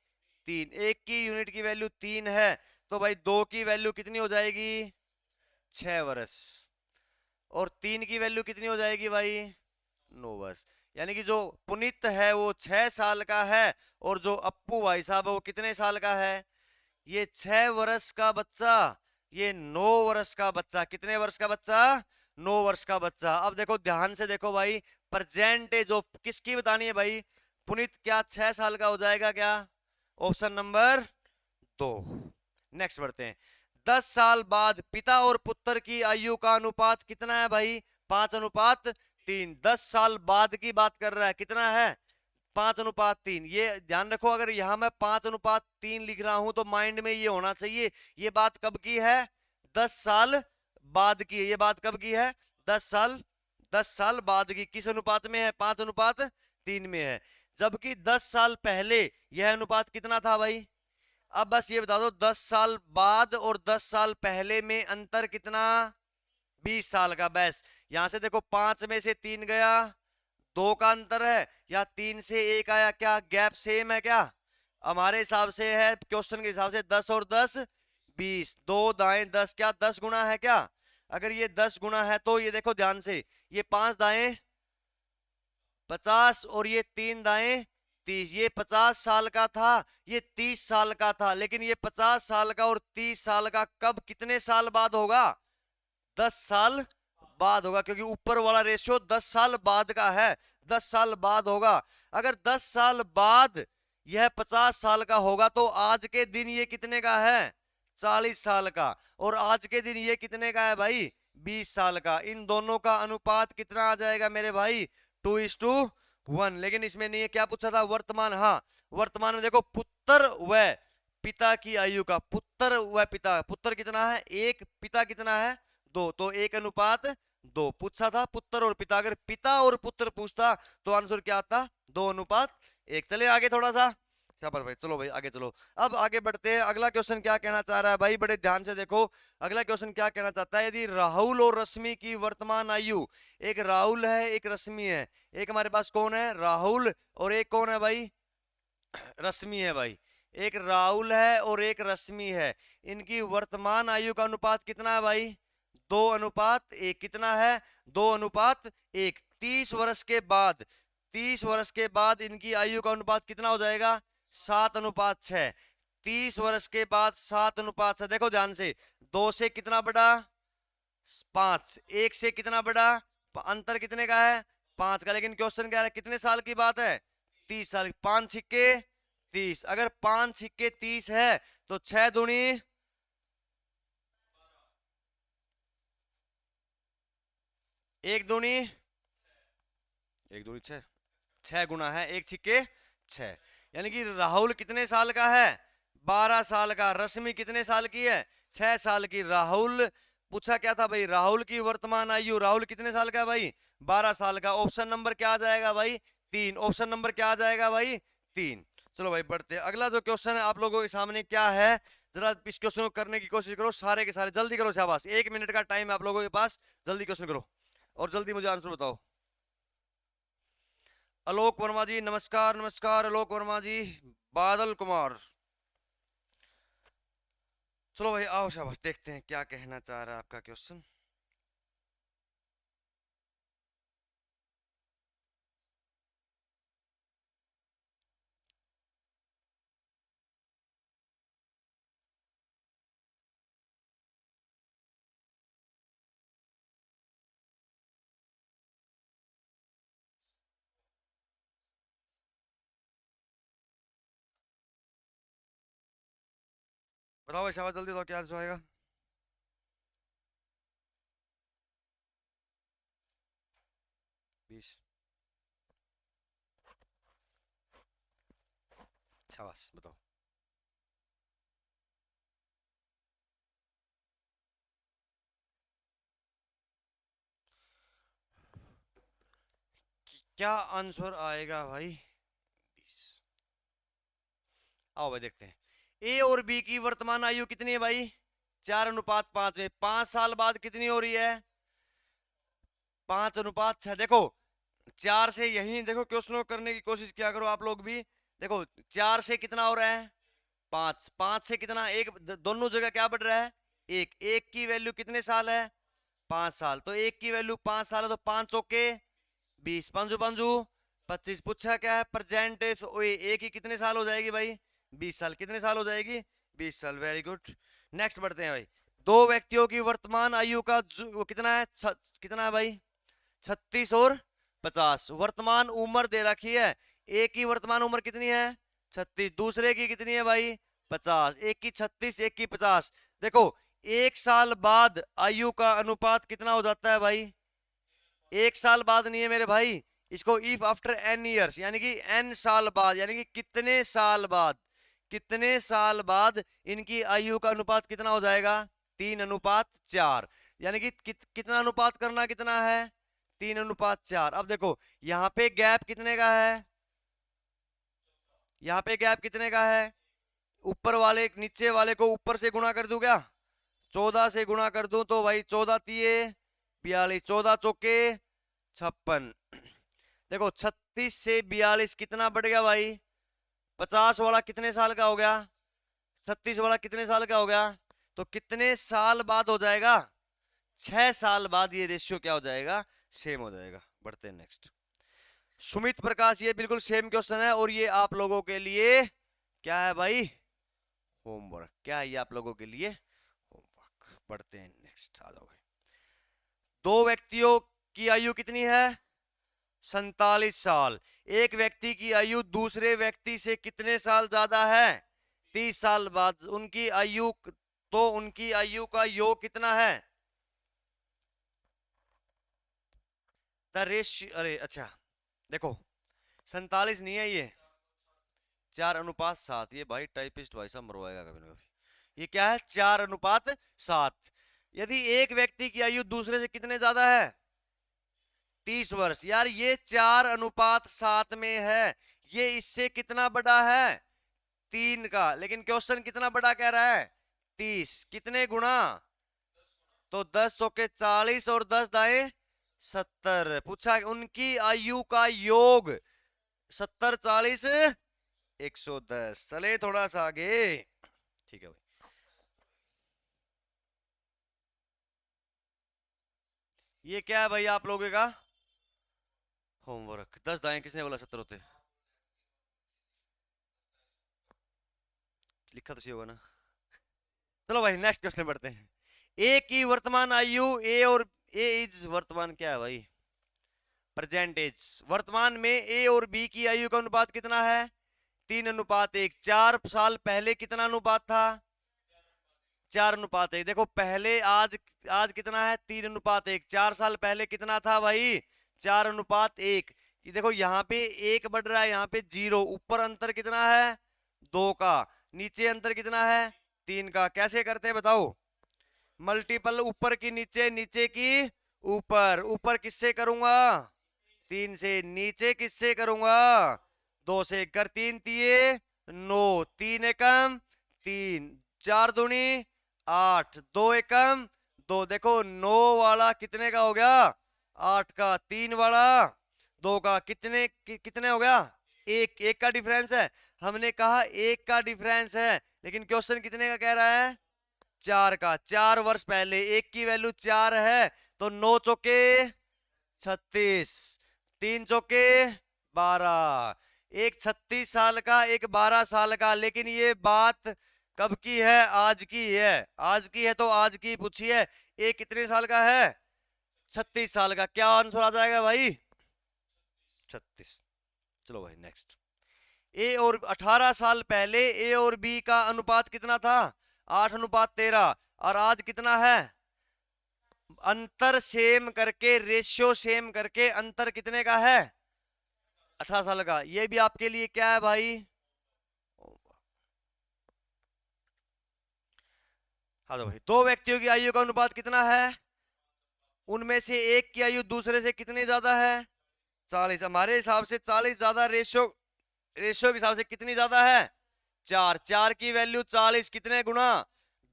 [SPEAKER 1] 3, 1 की यूनिट की वैल्यू 3 है, तो भाई 2 की वैल्यू कितनी हो जाएगी 6 वर्ष, और 3 की वैल्यू कितनी हो जाएगी भाई 9 वर्ष। यानी कि जो पुनीत है वो 6 साल का है, और जो अप्पू भाई साहब है वो कितने साल का है, ये 6 वर्ष का बच्चा, ये 9 वर्ष का बच्चा, कितने वर्ष का बच्चा 9 वर्ष का बच्चा। अब देखो ध्यान से देखो भाई, परसेंटेज ऑफ किसकी बतानी है भाई, पुनीत क्या 6 साल का हो जाएगा क्या, ऑप्शन नंबर 2। नेक्स्ट बढ़ते हैं। 10 साल बाद पिता और पुत्र की आयु का अनुपात कितना है भाई 5:3। 10 साल बाद की बात कर रहा है, कितना है 5:3। ये ध्यान रखो, अगर यहां मैं 5:3 लिख रहा हूं तो माइंड में ये होना चाहिए ये बात कब की है 10 साल बाद की है, ये बात कब की है 10 साल बाद की, किस अनुपात में है 5:3 में है। जबकि 10 साल पहले यह अनुपात कितना था भाई। अब बस ये बता दो 10 साल बाद और 10 साल पहले में अंतर कितना, 20 साल का। बस यहां से देखो 5 में से 3 गया, 2 का अंतर है, या 3 से 1 आया, क्या गैप सेम है क्या। हमारे हिसाब से है, क्वेश्चन के हिसाब से 10 और 10 20, 2 दाएं 10, क्या 10 गुना है क्या। अगर ये 10 गुना है तो ये देखो ध्यान से, ये 5 दाएं 50 और ये 3 दाएं 30, ये 50 साल का था, ये 30 साल का था, लेकिन ये 50 साल का और 30 साल का कब कितने साल बाद होगा, 10 साल बाद होगा, क्योंकि ऊपर वाला रेशियो 10 साल बाद का है, 10 साल बाद होगा। अगर 10 साल बाद यह 50 साल का होगा तो आज के दिन ये कितने का है, 40 साल का, और आज के दिन ये कितने का है भाई, 20 साल का। इन दोनों का अनुपात कितना आ जाएगा मेरे भाई, 2:1। लेकिन इसमें नहीं है, क्या पूछा था, वर्तमान। हाँ, वर्तमान में देखो पुत्र व पिता की आयु का, पुत्र व पिता, पुत्र कितना है 1, पिता कितना है 2, तो 1:2 पूछा था, पुत्र और पिता। अगर पिता और पुत्र पूछता तो आंसर क्या आता, 2:1। चले आगे थोड़ा सा, शाबाश भाई, चलो भाई आगे चलो। अब आगे बढ़ते हैं, अगला क्वेश्चन क्या कहना चाह रहा है भाई, बड़े ध्यान से देखो। अगला क्वेश्चन क्या कहना चाहता है, यदि राहुल और रश्मि की वर्तमान आयु, एक राहुल है एक रश्मि है, एक हमारे पास कौन है, राहुल, और एक कौन है भाई, रश्मि है भाई। एक राहुल है और एक रश्मि है, इनकी वर्तमान आयु का अनुपात कितना है भाई, 2:1। कितना है, 2:1। 30 वर्ष के बाद, 30 वर्ष के बाद इनकी आयु का अनुपात कितना हो जाएगा, 7:6। 30 वर्ष के बाद 7:6। देखो ध्यान से, 2 से कितना बड़ा, 5, 1 से कितना बड़ा, अंतर कितने का है, 5 का। लेकिन क्वेश्चन क्या है, कितने साल की बात है, 30 साल। 5 छिक्के 30, अगर 5 छिक्के 30 है तो 6 दूनी 1 दूनी 6, 6 गुना है 1 छिक्के 6। यानी कि राहुल कितने साल का है, 12 साल का। रश्मि कितने साल की है, 6 साल की। राहुल पूछा क्या था भाई, राहुल की वर्तमान आयु, राहुल कितने साल का है भाई, 12 साल का। ऑप्शन नंबर क्या आ जाएगा भाई, 3। ऑप्शन नंबर क्या आ जाएगा भाई, 3। चलो भाई बढ़ते हैं, अगला जो क्वेश्चन है आप लोगों के सामने क्या है, जरा इस क्वेश्चन को करने की कोशिश करो, सारे के सारे जल्दी करो, शाबाश। 1 मिनट का टाइम है आप लोगों के पास, जल्दी क्वेश्चन करो और जल्दी मुझे आंसर बताओ। आलोक वर्मा जी नमस्कार, नमस्कार आलोक वर्मा जी। बादल कुमार, चलो भाई आओ, शाबाश, देखते हैं क्या कहना चाह रहा है आपका क्वेश्चन। बताओ भाई, शाबाश, जल्दी बताओ क्या आंसर आएगा। 20, शाबाश बताओ। क्या आंसर आएगा भाई, 20। आओ भाई देखते हैं, ए और बी की वर्तमान आयु कितनी है भाई, 4:5 में। 5 साल बाद कितनी हो रही है, 5:6। देखो 4 से, यही देखो क्वेश्चन को करने की कोशिश किया करो आप लोग भी। देखो 4 से कितना हो रहा है, 5, 5 से कितना, एक, दोनों जगह क्या बढ़ रहा है, एक। एक की वैल्यू कितने साल है, 5 साल, तो एक की वैल्यू 5 साल है, तो 5 चौके 20, 5 5 25। पूछा क्या है, प्रेजेंट ए की कितने साल हो जाएगी भाई, 20 साल। कितने साल हो जाएगी, 20 साल। वेरी गुड, नेक्स्ट बढ़ते हैं भाई। दो व्यक्तियों की वर्तमान आयु का वो कितना है, कितना है भाई, 36 और 50। वर्तमान उम्र दे रखी है, एक की वर्तमान उम्र कितनी है, 36, दूसरे की कितनी है भाई, 50। एक की 36, एक की 50। देखो 1 साल बाद आयु का अनुपात कितना हो जाता है भाई, 1 साल बाद नहीं है मेरे भाई, इसको इफ आफ्टर n ईयर्स, यानी कि n साल बाद, यानी कि कितने साल बाद, कितने साल बाद इनकी आयु का अनुपात कितना हो जाएगा, 3:4। यानी कि कितना अनुपात करना कितना है, 3:4। अब देखो यहाँ पे गैप कितने का है, यहाँ पे गैप कितने का है? ऊपर वाले नीचे वाले को ऊपर से गुणा कर दूं क्या? 14 से गुणा कर दूं तो भाई 14 तिये 42, 14 चौके 56। देखो 36 से 42 कितना बढ़ गया भाई? 50 वाला कितने साल का हो गया? 36 वाला कितने साल का हो गया? तो कितने साल बाद हो जाएगा? 6 साल बाद ये रेशियो क्या हो जाएगा? सेम हो जाएगा। बढ़ते हैं नेक्स्ट। सुमित प्रकाश, ये बिल्कुल सेम क्वेश्चन है और ये आप लोगों के लिए क्या है भाई? होमवर्क। क्या है ये आप लोगों के लिए? होमवर्क। बढ़ते हैं नेक्स्ट, आ जाओ भाई। दो व्यक्तियों की आयु कितनी है? 47 साल। एक व्यक्ति की आयु दूसरे व्यक्ति से कितने साल ज्यादा है? 30 साल बाद। उनकी आयु, तो उनकी आयु का योग कितना है? द रेशियो, अरे अच्छा देखो 47 नहीं है ये, 4:7। ये भाई टाइपिस्ट भाई साहब मरवाएगा कभी ना कभी। ये क्या है? 4:7। यदि एक व्यक्ति की आयु दूसरे से कितने ज्यादा है? 30 वर्ष। यार ये 4:7 में है, ये इससे कितना बड़ा है? 3 का। लेकिन क्वेश्चन कितना बड़ा कह रहा है? 30। कितने गुणा? तो 10 चौके 40 और 10 दाएं 70। पूछा उनकी आयु का योग 70 40 110। चले थोड़ा सा आगे। ठीक है भाई। ये क्या है भाई आप लोगों का होमवर्क? 10 दाएं किसने बोला 70 होते? लिखा तो सही होगा ना? चलो भाई नेक्स्ट क्वेश्चन बढ़ते हैं। ए की वर्तमान आयु, ए और ए इज वर्तमान क्या है भाई? Present age. वर्तमान में ए और बी की आयु का अनुपात कितना है? 3:1। 4 साल पहले कितना अनुपात था? 4:1। देखो पहले आज, आज कितना है? 3:1। 4 साल पहले कितना था भाई? 4:1। ये देखो यहाँ पे 1 बढ़ रहा है, यहाँ पे 0। ऊपर अंतर कितना है? 2 का। नीचे अंतर कितना है? 3 का। कैसे करते हैं बताओ? मल्टीपल, ऊपर की नीचे, नीचे की ऊपर। ऊपर किससे करूंगा? 3 से। नीचे किससे करूंगा? 2 से। कर 3 तिये 9, 3 एकम 3, 4 दूनी 8, 2 एकम 2। देखो 9 वाला कितने का हो गया? 8 का। 3 वाला 2 का। कितने हो गया? एक। एक का डिफरेंस है। हमने कहा एक का डिफरेंस है, लेकिन क्वेश्चन कितने का कह रहा है? 4 का। 4 वर्ष पहले एक की वैल्यू 4 है, तो 9 चौके 36, 3 चौके 12। एक 36 साल का, एक 12 साल का। लेकिन ये बात कब की है? आज की है। आज की है तो आज की पूछी है। एक कितने साल का है? 36 साल का। क्या आंसर आ जाएगा भाई? 36। चलो भाई नेक्स्ट। ए और 18 साल पहले ए और बी का अनुपात कितना था? 8:13। और आज कितना है? अंतर सेम करके, रेशियो सेम करके अंतर कितने का है? 18 साल का। ये भी आपके लिए क्या है भाई? हाँ तो भाई, दो व्यक्तियों की आयु का अनुपात कितना है? उनमें से एक की आयु दूसरे से कितनी ज्यादा है? 40। हमारे हिसाब से 40 ज्यादा। रेशियो, रेशियो के हिसाब से कितनी ज्यादा है? 4। 4 की वैल्यू 40 कितने गुना?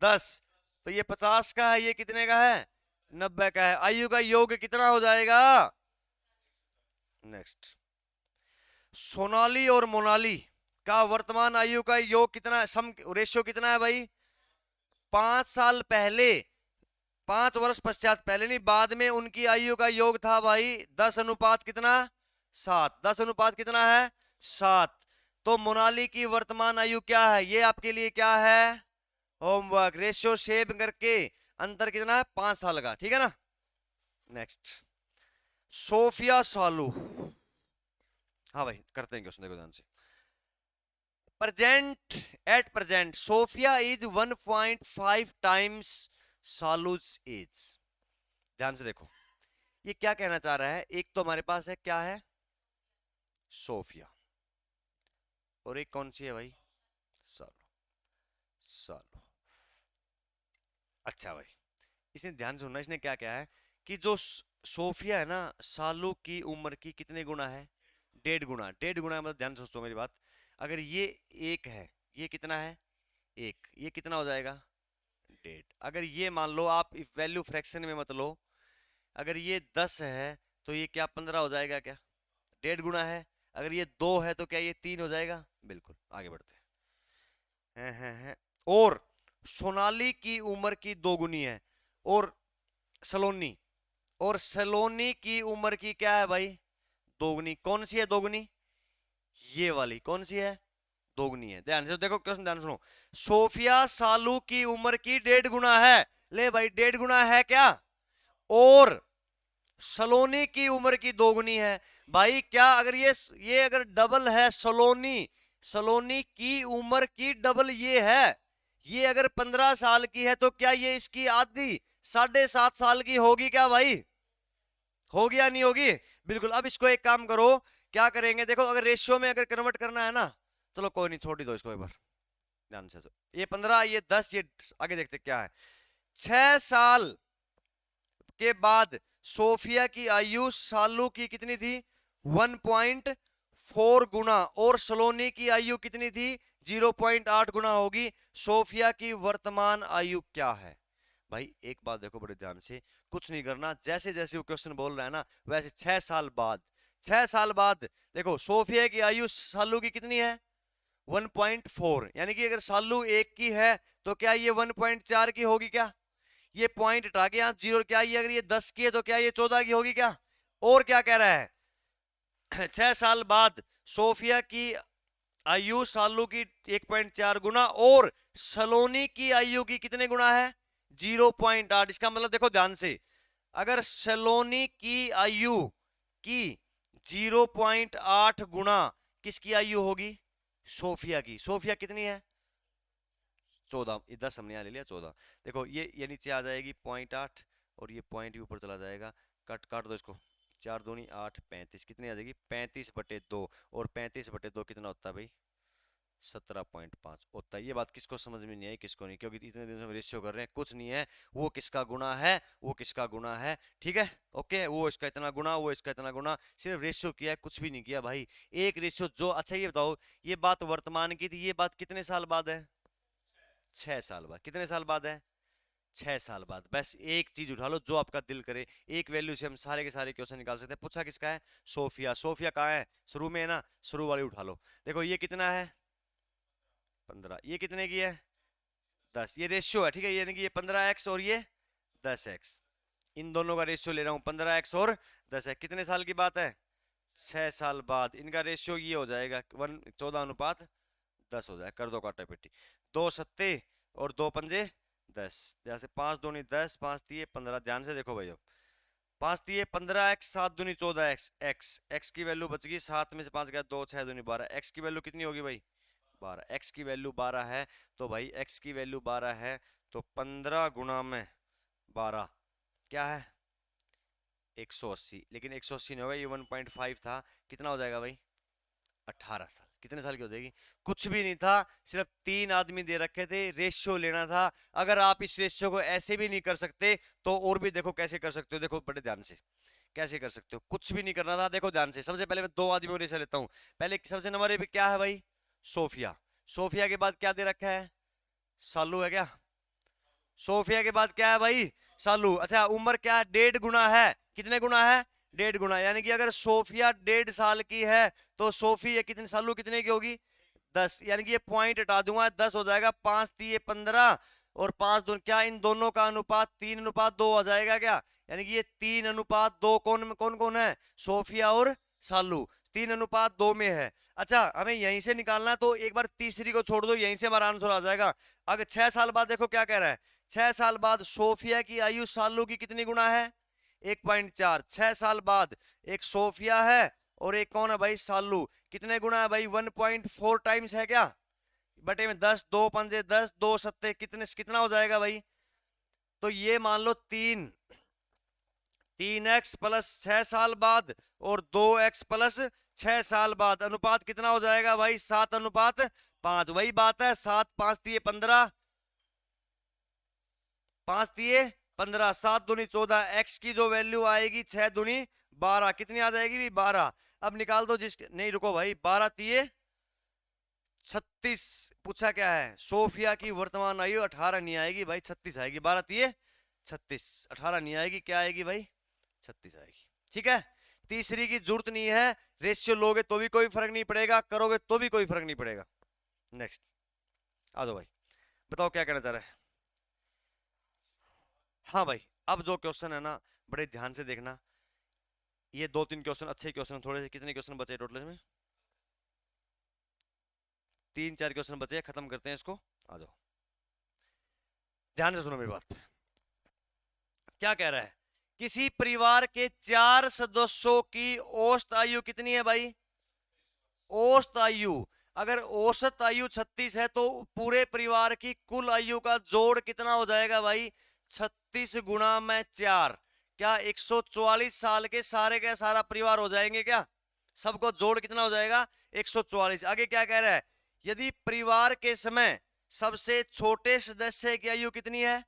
[SPEAKER 1] 10। तो ये 50 का है, ये कितने का है? 90 का है। आयु का योग कितना हो जाएगा? नेक्स्ट। सोनाली और मोनाली का वर्तमान आयु का योग कितना, सम रेशियो कितना है भाई? 5 साल पहले, 5 वर्ष पश्चात, पहले नहीं बाद में उनकी आयु का योग था भाई 10 अनुपात कितना? 7। 10 अनुपात कितना है? 7। तो मोनाली की वर्तमान आयु क्या है? ये आपके लिए क्या है? होमवर्क। रेशियो सेव करके अंतर कितना है? 5 साल का। ठीक है ना? नेक्स्ट। सोफिया सालू। हाँ भाई करते हैं क्वेश्चन, देखो ध्यान से। Present, at present Sophia is 1.5 times Salu's age. ध्यान से देखो ये क्या कहना चाह रहा है। एक तो हमारे पास है, क्या है? सोफिया। और एक कौन सी है भाई? सालू। सालू। अच्छा भाई, इसने ध्यान सुनना, इसने क्या क्या है कि जो सोफिया है ना, सालू की उम्र की कितने गुना है? 1.5 गुना। 1.5 गुना मतलब ध्यान से सोचो मेरी बात। अगर ये 1 है, ये कितना है 1, ये कितना हो जाएगा 1.5। अगर ये मान लो आप वैल्यू फ्रैक्शन में मत लो, अगर ये 10 है तो ये क्या 15 हो जाएगा क्या, 1.5 गुना है। अगर ये 2 है तो क्या ये 3 हो जाएगा। बिल्कुल, आगे बढ़ते हैं। और सोनाली की उम्र की दोगुनी है, और सलोनी, और सलोनी की उम्र की क्या है भाई दोगुनी। कौन सी है दोगुनी, ये वाली कौन सी है दोगुनी है। ध्यान से देखो क्वेश्चन, ध्यान सुनो। सोफिया सालू की उम्र की 1.5 गुना है, ले भाई 1.5 गुना है क्या, और सलोनी की उम्र की दोगुनी है। भाई क्या अगर ये अगर डबल है, सलोनी, सलोनी की उम्र की डबल ये है, ये अगर 15 साल की है तो क्या ये इसकी आधी 7.5 साल की होगी क्या भाई, होगी या नहीं होगी। बिल्कुल। अब इसको एक काम करो, क्या करेंगे देखो, अगर रेशियो में अगर कन्वर्ट करना है ना, चलो कोई नहीं छोड़ ही दो इसको एक बार ध्यान से। ये 15, ये 10, ये आगे देखते क्या है। 6 साल के बाद सोफिया की आयु सालू की कितनी थी 1.4 गुना, और सलोनी की आयु कितनी थी 0.8 गुना होगी। सोफिया की वर्तमान आयु क्या है। भाई एक बात देखो बड़े ध्यान से, कुछ नहीं करना, जैसे जैसे वो क्वेश्चन बोल रहा है ना वैसे 6 साल बाद, 6 साल बाद देखो सोफिया की आयु सालू की कितनी है 1.4, यानी कि अगर सालू 1 की है तो क्या ये 1.4 की होगी क्या, ये पॉइंट हटा के यहाँ 0, क्या ये अगर ये 10 की है तो क्या ये 14 की होगी क्या। और क्या कह रहा है 6 साल बाद सोफिया की आयु सालू की 1.4 गुना, और सलोनी की आयु की कितने गुना है 0.8। इसका मतलब देखो ध्यान से, अगर सलोनी की आयु की 0.8 गुना किसकी आयु होगी सोफिया की। सोफिया कितनी है 14, 10 हमने यहाँ ले लिया 14। देखो ये नीचे आ जाएगी 0.8, और ये पॉइंट ऊपर चला जाएगा, कट काट दो इसको, 4 दूनी 8, 35 कितनी आ जाएगी 35/2, और 35/2 कितना होता है भाई 17.5 होता है। ये बात किसको समझ में नहीं आई, किसको नहीं, क्योंकि इतने दिन से हम रेशियो कर रहे हैं, कुछ नहीं है, वो किसका गुना है, वो किसका गुना है, ठीक है ओके, वो इसका इतना गुना, वो इसका इतना गुना, सिर्फ रेशियो किया है, कुछ भी नहीं किया भाई, एक रेशियो जो। अच्छा ये बताओ, ये बात वर्तमान की थी, ये बात कितने साल बाद है 6 साल बाद। कितने साल बाद है 6 साल बाद। बस एक चीज उठा लो जो आपका दिल करे, एक वैल्यू से हम सारे के सारे क्वेश्चन निकाल सकते हैं। पूछा किसका है सोफिया, सोफिया कहाँ है शुरू में है ना, शुरू वाली उठा लो। देखो ये कितना है 15, ये कितने की है 10, ये रेशियो है ठीक है, यानी कि ये 15x और ये 10x, इन दोनों का रेशियो ले रहा हूं 15x और 10x। कितने साल की बात है 6 साल बाद, इनका रेशियो ये हो जाएगा 14:10 हो जाएगा। कर दो काटा पेटी, 2 सत्ते और 2 पंजे 10, जैसे 5 दूनी 10, 5 तिये 15। ध्यान से देखो भाई, अब 5 तिये 15x, 7 दूनी 14x, x की वैल्यू बच गई 7 में से 5 गया 2, 6 दूनी 12, x की वैल्यू कितनी होगी भाई 12, x की वैल्यू 12 है, तो भाई x की वैल्यू 12 है तो 15 गुना में 12 क्या है 180। लेकिन 180 नहीं होगा, ये 1.5 था, कितना हो जाएगा भाई 18 साल। कितने साल की हो जाएगी, कुछ भी नहीं था, सिर्फ 3 आदमी दे रखे थे, रेशियो लेना था। अगर आप इस रेशियो को ऐसे भी नहीं कर सकते तो और भी देखो कैसे कर सकते हो, देखो बड़े ध्यान से कैसे कर सकते हो, कुछ भी नहीं करना था। देखो ध्यान से, सबसे पहले मैं 2 आदमियों रेशियो लेता हूं। पहले सबसे नंबर पे क्या है भाई सोफिया, सोफिया के बाद क्या दे रखा है सालू है क्या, सोफिया के बाद क्या है भाई सालू। अच्छा उम्र क्या है 1.5 गुना है, कितने गुना है 1.5 गुना, यानी कि अगर सोफिया 1.5 साल की है तो सोफी कितने सालू कितने की होगी 10, यानी कि ये पॉइंट हटा दूंगा 10 हो जाएगा, 5 तिये 15 और 5 दो, क्या इन दोनों का अनुपात 3:2 हो जाएगा क्या, यानी कि ये 3:2 कौन कौन कौन है सोफिया और सालू 3:2 में है। अच्छा हमें यहीं से निकालना है तो एक बार तीसरी को छोड़ दो, यहीं से हमारा आंसर आ जाएगा। अगर 6 साल बाद देखो क्या कह रहा है, 6 साल बाद सोफिया की आयु सालू की कितनी गुना है 1.4, 6 साल बाद एक सोफिया है और एक कौन है भाई सालू, कितने गुना है भाई 1.4 टाइम्स है क्या, बटे में 10, 2 पंजे 10, 2 सत्ते कितने कितना हो जाएगा भाई, तो ये मान लो 3x प्लस 6 साल बाद और 2x प्लस 6 साल बाद, अनुपात कितना हो जाएगा भाई 7:5। वही बात है 7 5 तिये 15, 5 तिये 15, 7 दूनी 14, x की जो वैल्यू आएगी 6 दूनी 12, कितनी आ जाएगी 12। अब निकाल दो जिसके, नहीं रुको भाई 12 तिये 36 पूछा क्या है, सोफिया की वर्तमान आयु 18 नहीं आएगी भाई, 36 आएगी। 12 तिये 36, 18 नहीं आएगी, क्या आएगी भाई, 36 आएगी। ठीक है, तीसरी की जरूरत नहीं है, रेशियो लोगे तो भी कोई फर्क नहीं पड़ेगा, करोगे तो भी कोई फर्क नहीं पड़ेगा। नेक्स्ट आ जाओ भाई, बताओ क्या कहना चाह रहा है। हाँ भाई, अब जो क्वेश्चन है ना, बड़े ध्यान से देखना, ये 2-3 क्वेश्चन अच्छे क्वेश्चन, थोड़े से कितने क्वेश्चन बचे टोटल में, 3-4 क्वेश्चन बचे, खत्म करते हैं इसको। आ जाओ, ध्यान से सुनो मेरी बात। क्या कह रहा है, किसी परिवार के 4 सदस्यों की औसत आयु कितनी है भाई, औसत आयु, अगर औसत आयु 36 है तो पूरे परिवार की कुल आयु का जोड़ कितना हो जाएगा भाई, 36 गुणा में 4, क्या 144 साल के सारे का सारा परिवार हो जाएंगे क्या, सबको जोड़ कितना हो जाएगा 144। आगे क्या कह रहा है, यदि परिवार के समय सबसे छोटे सदस्य की आयु कितनी है,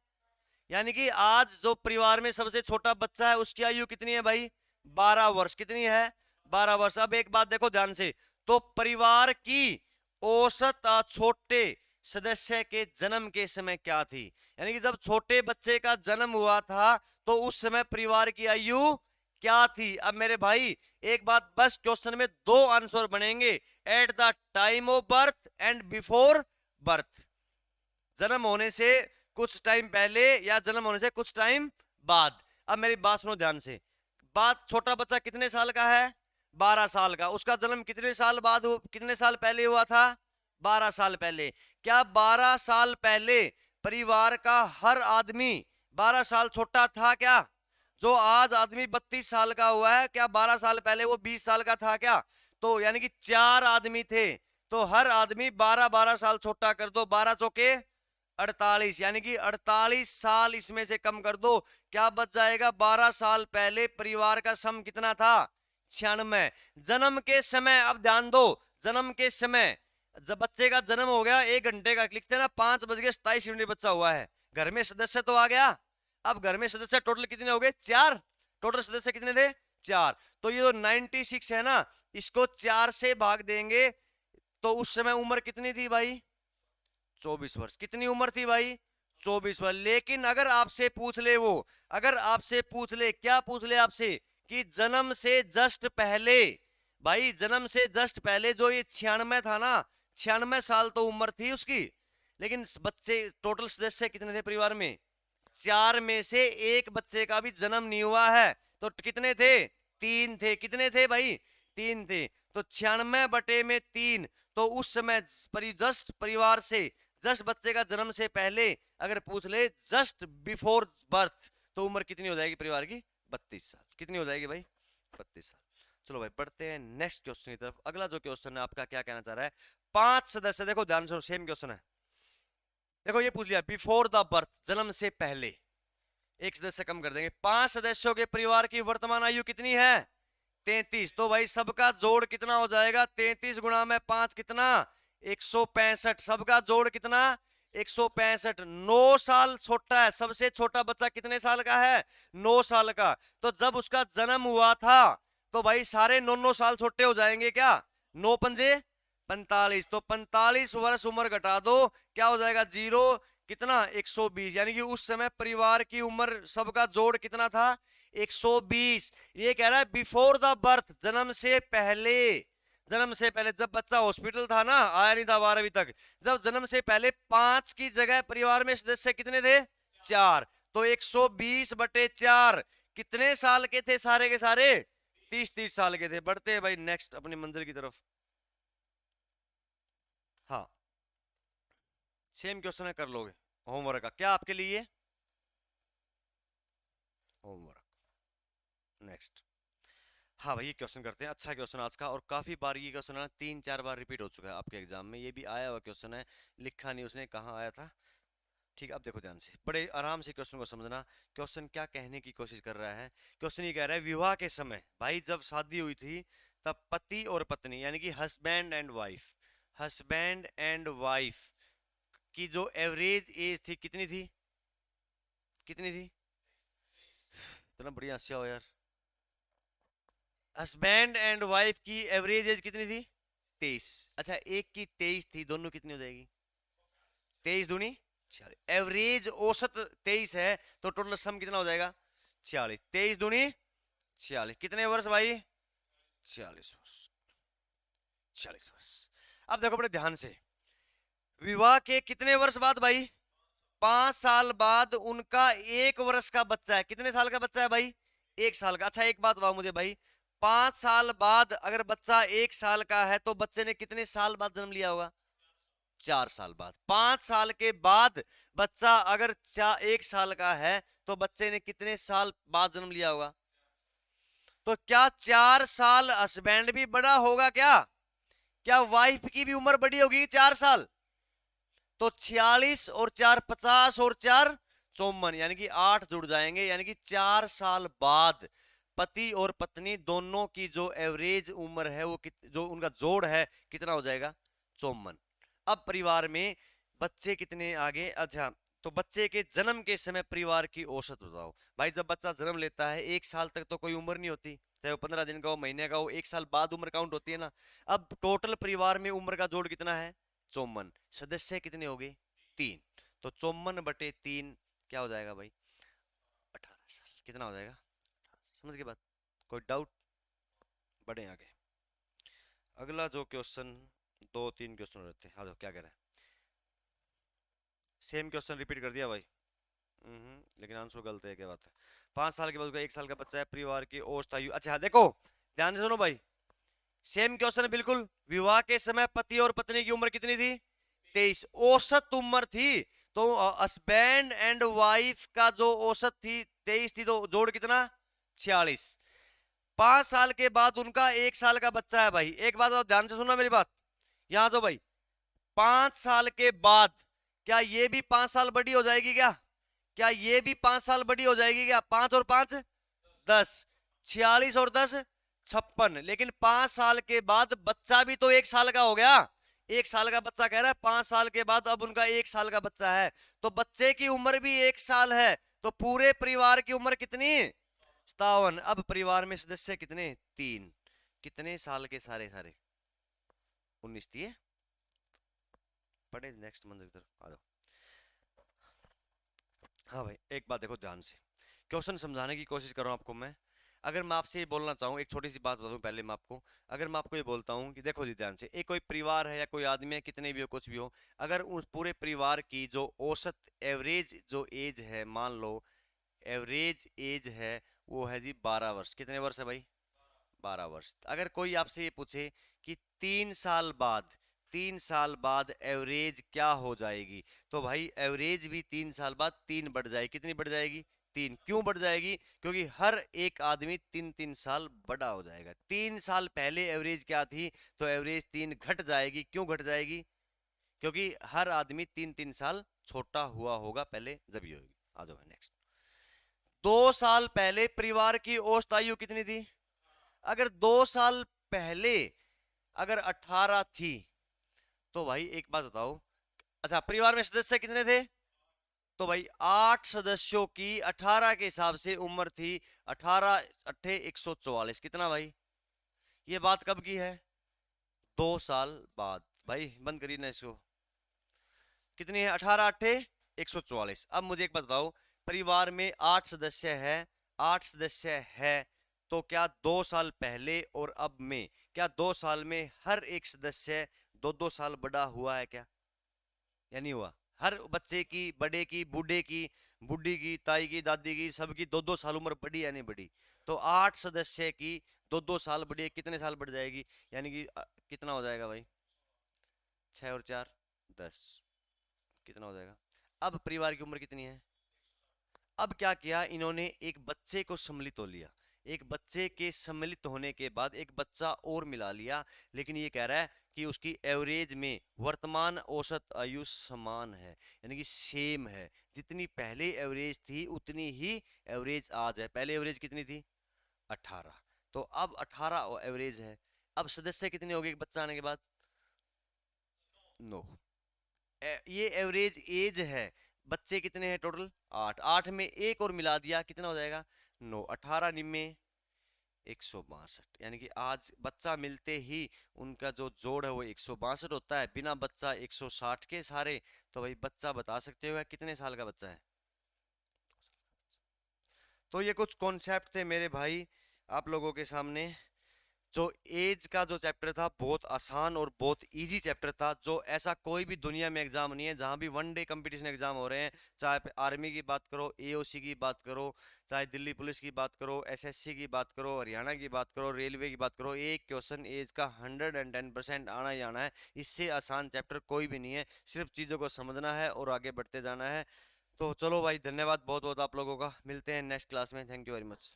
[SPEAKER 1] यानी कि आज जो परिवार में सबसे छोटा बच्चा है उसकी आयु कितनी है भाई, 12 वर्ष, कितनी है 12 वर्ष। अब एक बात देखो ध्यान से, तो परिवार की औसत छोटे सदस्य के जन्म के समय क्या थी, यानी कि जब छोटे बच्चे का जन्म हुआ था तो उस समय परिवार की आयु क्या थी। अब मेरे भाई एक बात, बस क्वेश्चन में 2 आंसर बनेंगे, at the time of birth and before birth, जन्म होने से कुछ टाइम पहले या जन्म होने से कुछ टाइम बाद। अब मेरी बात सुनो ध्यान से, बात, छोटा बच्चा कितने साल का है, 12 साल का, उसका जन्म कितने साल बाद, कितने साल पहले हुआ था, 12 साल पहले। क्या 12 साल पहले परिवार का हर आदमी 12 साल छोटा था क्या, जो आज आदमी 32 साल का हुआ है, क्या 12 साल पहले वो 20 साल का था क्या, तो यानी कि 4 आदमी थे, तो हर आदमी 12-12 साल छोटा कर दो, 12 चौके 48, यानी कि 48 साल इसमें से कम कर दो, क्या बच जाएगा, 12 साल पहले परिवार का सम कितना था, 96। जन्म के समय, अब ध्यान दो, जन्म के समय जब बच्चे का जन्म हो गया 1 घंटे का, लिखते हैं ना 5:27 बच्चा हुआ है, घर में सदस्य तो आ गया। अब घर में सदस्य टोटल कितने हो गए, 4, टोटल सदस्य कितने थे, 4। तो ये जो 96 है ना, इसको 4 से भाग देंगे तो उस समय उम्र कितनी थी भाई, 24 वर्ष। कितनी उम्र थी भाई, 24 वर्ष। लेकिन अगर आपसे पूछ ले वो, अगर आपसे पूछ ले, क्या पूछ ले आपसे, कि जन्म से जस्ट पहले, भाई जन्म से जस्ट पहले जो ये 96 था ना, 96 साल तो उम्र थी उसकी, लेकिन बच्चे टोटल सदस्य कितने थे परिवार में, 4 में से एक बच्चे का भी जन्म नहीं हुआ है, तो कितने थे, 3 थे। कितने थे भाई, 3 थे। तो 96/3, तो उस समय जस्ट परिवार से, जस्ट बच्चे का जन्म से पहले अगर पूछ ले, जस्ट बिफोर बर्थ, तो उम्र कितनी हो जाएगी परिवार की, 32 साल। कितनी हो जाएगी भाई, 32 साल। चलो भाई बढ़ते हैं नेक्स्ट क्वेश्चन की तरफ। अगला जो क्वेश्चन है आपका क्या कहना चाह रहा है, 5 सदस्य, देखो ध्यान से, सेम क्वेश्चन है, देखो ये पूछ लिया बिफोर द बर्थ, जन्म से पहले, एक सदस्य कम कर देंगे, 5 सदस्यों के परिवार की वर्तमान आयु कितनी है, 33। तो भाई सबका जोड़ कितना हो जाएगा, 33 गुणा में 5 कितना, 165। सबका जोड़ कितना, 165। 9 साल छोटा है, सबसे छोटा बच्चा कितने साल का है, 9 साल का। तो जब उसका जन्म हुआ था तो भाई सारे 9-9 साल छोटे हो जाएंगे क्या, 9×5 = 45। तो 45 वर्ष उम्र घटा दो, क्या हो जाएगा, 0, कितना 120। यानी कि उस समय परिवार की उम्र सबका जोड़ कितना था, 120। ये कह रहा है बिफोर द बर्थ, जन्म से पहले, जन्म से पहले जब बच्चा हॉस्पिटल था ना, आया नहीं था 12वीं तक, जब जन्म से पहले 5 की जगह परिवार में सदस्य कितने थे, 4। तो 120/4 कितने साल के थे सारे के सारे, 30-30 साल के थे। बढ़ते हैं भाई नेक्स्ट अपनी मंजिल की तरफ। हाँ, सेम क्वेश्चन है, कर लोगे होमवर्क का, क्या आपके लिए होमवर्क। नेक्स्ट, हाँ भाई ये क्वेश्चन करते हैं, अच्छा क्वेश्चन आज का, और काफी बार ये क्वेश्चन है 3-4 बार रिपीट हो चुका है आपके एग्जाम में, ये भी आया हुआ क्वेश्चन है, लिखा नहीं उसने, कहाँ आया था। ठीक है, अब देखो ध्यान से, बड़े आराम से क्वेश्चन को समझना। क्वेश्चन क्या कहने की कोशिश कर रहा है, क्वेश्चन ये कह रहा है विवाह के समय, भाई जब शादी हुई थी तब पति और पत्नी, यानी कि husband and wife, husband and wife की जो एवरेज एज थी कितनी थी, कितनी थी, इतना बढ़िया हंसिया हो यार। हस्बैंड एंड वाइफ की एवरेज एज कितनी थी, 23। अच्छा, एक की 23 थी, दोनों कितनी हो जाएगी? 23 दूनी 46। एवरेज औसत 23 है, तो टोटल सम कितना हो जाएगा? 46। 23 दूनी 46, कितने वर्ष भाई? 46 वर्ष। 46 वर्ष। अब देखो बड़े ध्यान से, विवाह के कितने वर्ष बाद भाई? 5 साल बाद उनका 1 वर्ष का बच्चा है। कितने साल का बच्चा है भाई? 1 साल का। अच्छा एक बात बताओ मुझे भाई, 5 साल बाद अगर बच्चा 1 साल का है तो बच्चे ने कितने साल बाद जन्म लिया होगा? 4 साल बाद। 5 साल के बाद बच्चा अगर 1 साल का है तो बच्चे ने कितने साल बाद जन्म लिया होगा? तो क्या 4 साल हस्बैंड भी बड़ा होगा क्या? क्या वाइफ की भी उम्र बड़ी होगी 4 साल? तो 46 और 4 50 और 4 54, यानी कि 8 जुड़ जाएंगे, यानी कि 4 साल बाद पति और पत्नी दोनों की जो एवरेज उम्र है वो जो उनका जोड़ है कितना हो जाएगा? 54। अब परिवार में बच्चे कितने आगे? अच्छा, तो बच्चे के जन्म के समय परिवार की औसत बताओ भाई। जब बच्चा जन्म लेता है 1 साल तक तो कोई उम्र नहीं होती, चाहे वो 15 दिन का हो, महीने का हो, 1 साल बाद उम्र काउंट होती है ना। अब टोटल परिवार में उम्र का जोड़ कितना है? 54। सदस्य कितने हो गए? 3। तो 54/3 क्या हो जाएगा भाई? 18 साल। कितना हो जाएगा? समझ के बात? कोई डाउट? बढ़े आगे। अगला जो क्वेश्चन, 2 3 क्वेश्चन रहते हैं। हाँ, क्या कह रहे हैं? सेम क्वेश्चन रिपीट कर दिया भाई। लेकिन आंसर गलत है, क्या बात है? 5 साल के बाद उसका 1 साल का बच्चा है, परिवार की औसत आयु। अच्छा देखो ध्यान से सुनो भाई, सेम क्वेश्चन बिल्कुल। विवाह के समय पति और पत्नी की उम्र कितनी थी? 23। औसत उम्र थी, तो हस्बैंड एंड वाइफ का जो औसत थी 23 थी, तो जोड़ कितना? 46। 5 साल के बाद उनका 1 साल का बच्चा है भाई। एक बात और ध्यान से सुनना मेरी बात, यहां तो भाई 5 साल के बाद क्या ये भी 5 साल बड़ी हो जाएगी क्या? क्या ये भी 5 साल बड़ी हो जाएगी क्या? 5 और 5 10, 46 और 10 56। लेकिन 5 साल के बाद बच्चा भी तो 1 साल का हो गया। 1 साल का बच्चा कह रहा है 5 साल के बाद अब उनका 1 साल का बच्चा है, तो बच्चे की उम्र भी 1 साल है, तो पूरे परिवार की उम्र कितनी? 57। अब परिवार में सदस्य कितने? 3। कितने साल के सारे सारे? 19 थी। पढ़े नेक्स्ट मंथ की तरफ आ जाओ। हाँ भाई, एक बात देखो ध्यान से, क्वेश्चन समझाने की कोशिश कर रहा हूँ आपको मैं। अगर मैं आपसे ये बोलना चाहूँ, एक छोटी सी बात बता दूं पहले मैं आपको। अगर मैं आपको ये बोलता हूँ कि देखो जी ध्यान से, एक कोई परिवार है या कोई आदमी है, कितने भी हो कुछ भी हो, अगर उस पूरे परिवार की जो औसत एवरेज जो एज है, मान लो एवरेज एज है वो है जी 12 वर्ष। कितने वर्ष है भाई? 12 वर्ष। अगर कोई आपसे ये पूछे कि 3 साल बाद, 3 साल बाद एवरेज क्या हो जाएगी, तो भाई एवरेज भी 3 साल बाद 3 बढ़ जाएगी। कितनी बढ़ जाएगी? 3। क्यों बढ़ जाएगी? क्योंकि हर एक आदमी 3 3 साल बड़ा हो जाएगा। 3 साल पहले एवरेज क्या थी, तो एवरेज 3 घट जाएगी। क्यों घट जाएगी? क्योंकि हर आदमी 3 3 साल छोटा हुआ होगा पहले, जब ही होगी। आ जाओ नेक्स्ट। 2 साल पहले परिवार की औसत आयु कितनी थी? अगर 2 साल पहले अगर 18 थी, तो भाई एक बात बताओ, अच्छा परिवार में सदस्य कितने थे? तो भाई 8 सदस्यों की 18 के हिसाब से उम्र थी 18 अट्ठे 144। कितना भाई? ये बात कब की है? 2 साल बाद। भाई बंद करिए ना इसको। कितनी है? 18 अट्ठे 144। अब मुझे एक बात बताओ, परिवार में 8 सदस्य है, 8 सदस्य है, तो क्या 2 साल पहले और अब में, क्या 2 साल में हर एक सदस्य 2 2 साल बड़ा हुआ है क्या? या नहीं हुआ? हर बच्चे की, बड़े की, बूढ़े की, बूढ़ी की, ताई की, दादी की, सबकी 2 2 साल उम्र बढ़ी या नहीं बढ़ी? तो 8 सदस्य की 2 2 साल बढ़ी है, कितने साल बढ़ जाएगी? यानी कि कितना हो जाएगा भाई? 6 और 4 10। कितना हो जाएगा? अब परिवार की उम्र कितनी है? अब क्या किया इन्होंने, एक बच्चे को सम्मिलित हो लिया। एक बच्चे के सम्मिलित होने के बाद एक बच्चा और मिला लिया, लेकिन ये कह रहा है कि उसकी एवरेज में वर्तमान औसत आयु समान है, यानी कि सेम है। जितनी पहले एवरेज थी उतनी ही एवरेज आज है। पहले एवरेज कितनी थी? 18। तो अब 18 एवरेज है। अब सदस्य कितने हो गए बच्चा आने के बाद? 9। ये एवरेज एज है। बच्चे कितने हैं टोटल? 8। 8 में एक और मिला दिया, कितना हो जाएगा? 9। 18 निम्मे 162, यानी कि आज बच्चा मिलते ही उनका जो जोड़ है वो 162 होता है, बिना बच्चा 160 के सारे। तो भाई बच्चा बता सकते हो कितने साल का बच्चा है। तो ये कुछ कॉन्सेप्ट थे मेरे भाई आप लोगों के सामने। जो एज का जो चैप्टर था बहुत आसान और बहुत इजी चैप्टर था, जो ऐसा कोई भी दुनिया में एग्जाम नहीं है जहां भी वन डे कंपटीशन एग्जाम हो रहे हैं, चाहे आर्मी की बात करो, एओसी की बात करो, चाहे दिल्ली पुलिस की बात करो, एसएससी की बात करो, हरियाणा की बात करो, रेलवे की बात करो, एक क्वेश्चन एज का 110% आना ही आना है। इससे आसान चैप्टर कोई भी नहीं है, सिर्फ चीज़ों को समझना है और आगे बढ़ते जाना है। तो चलो भाई, धन्यवाद बहुत बहुत आप लोगों का, मिलते हैं नेक्स्ट क्लास में, थैंक यू वेरी मच।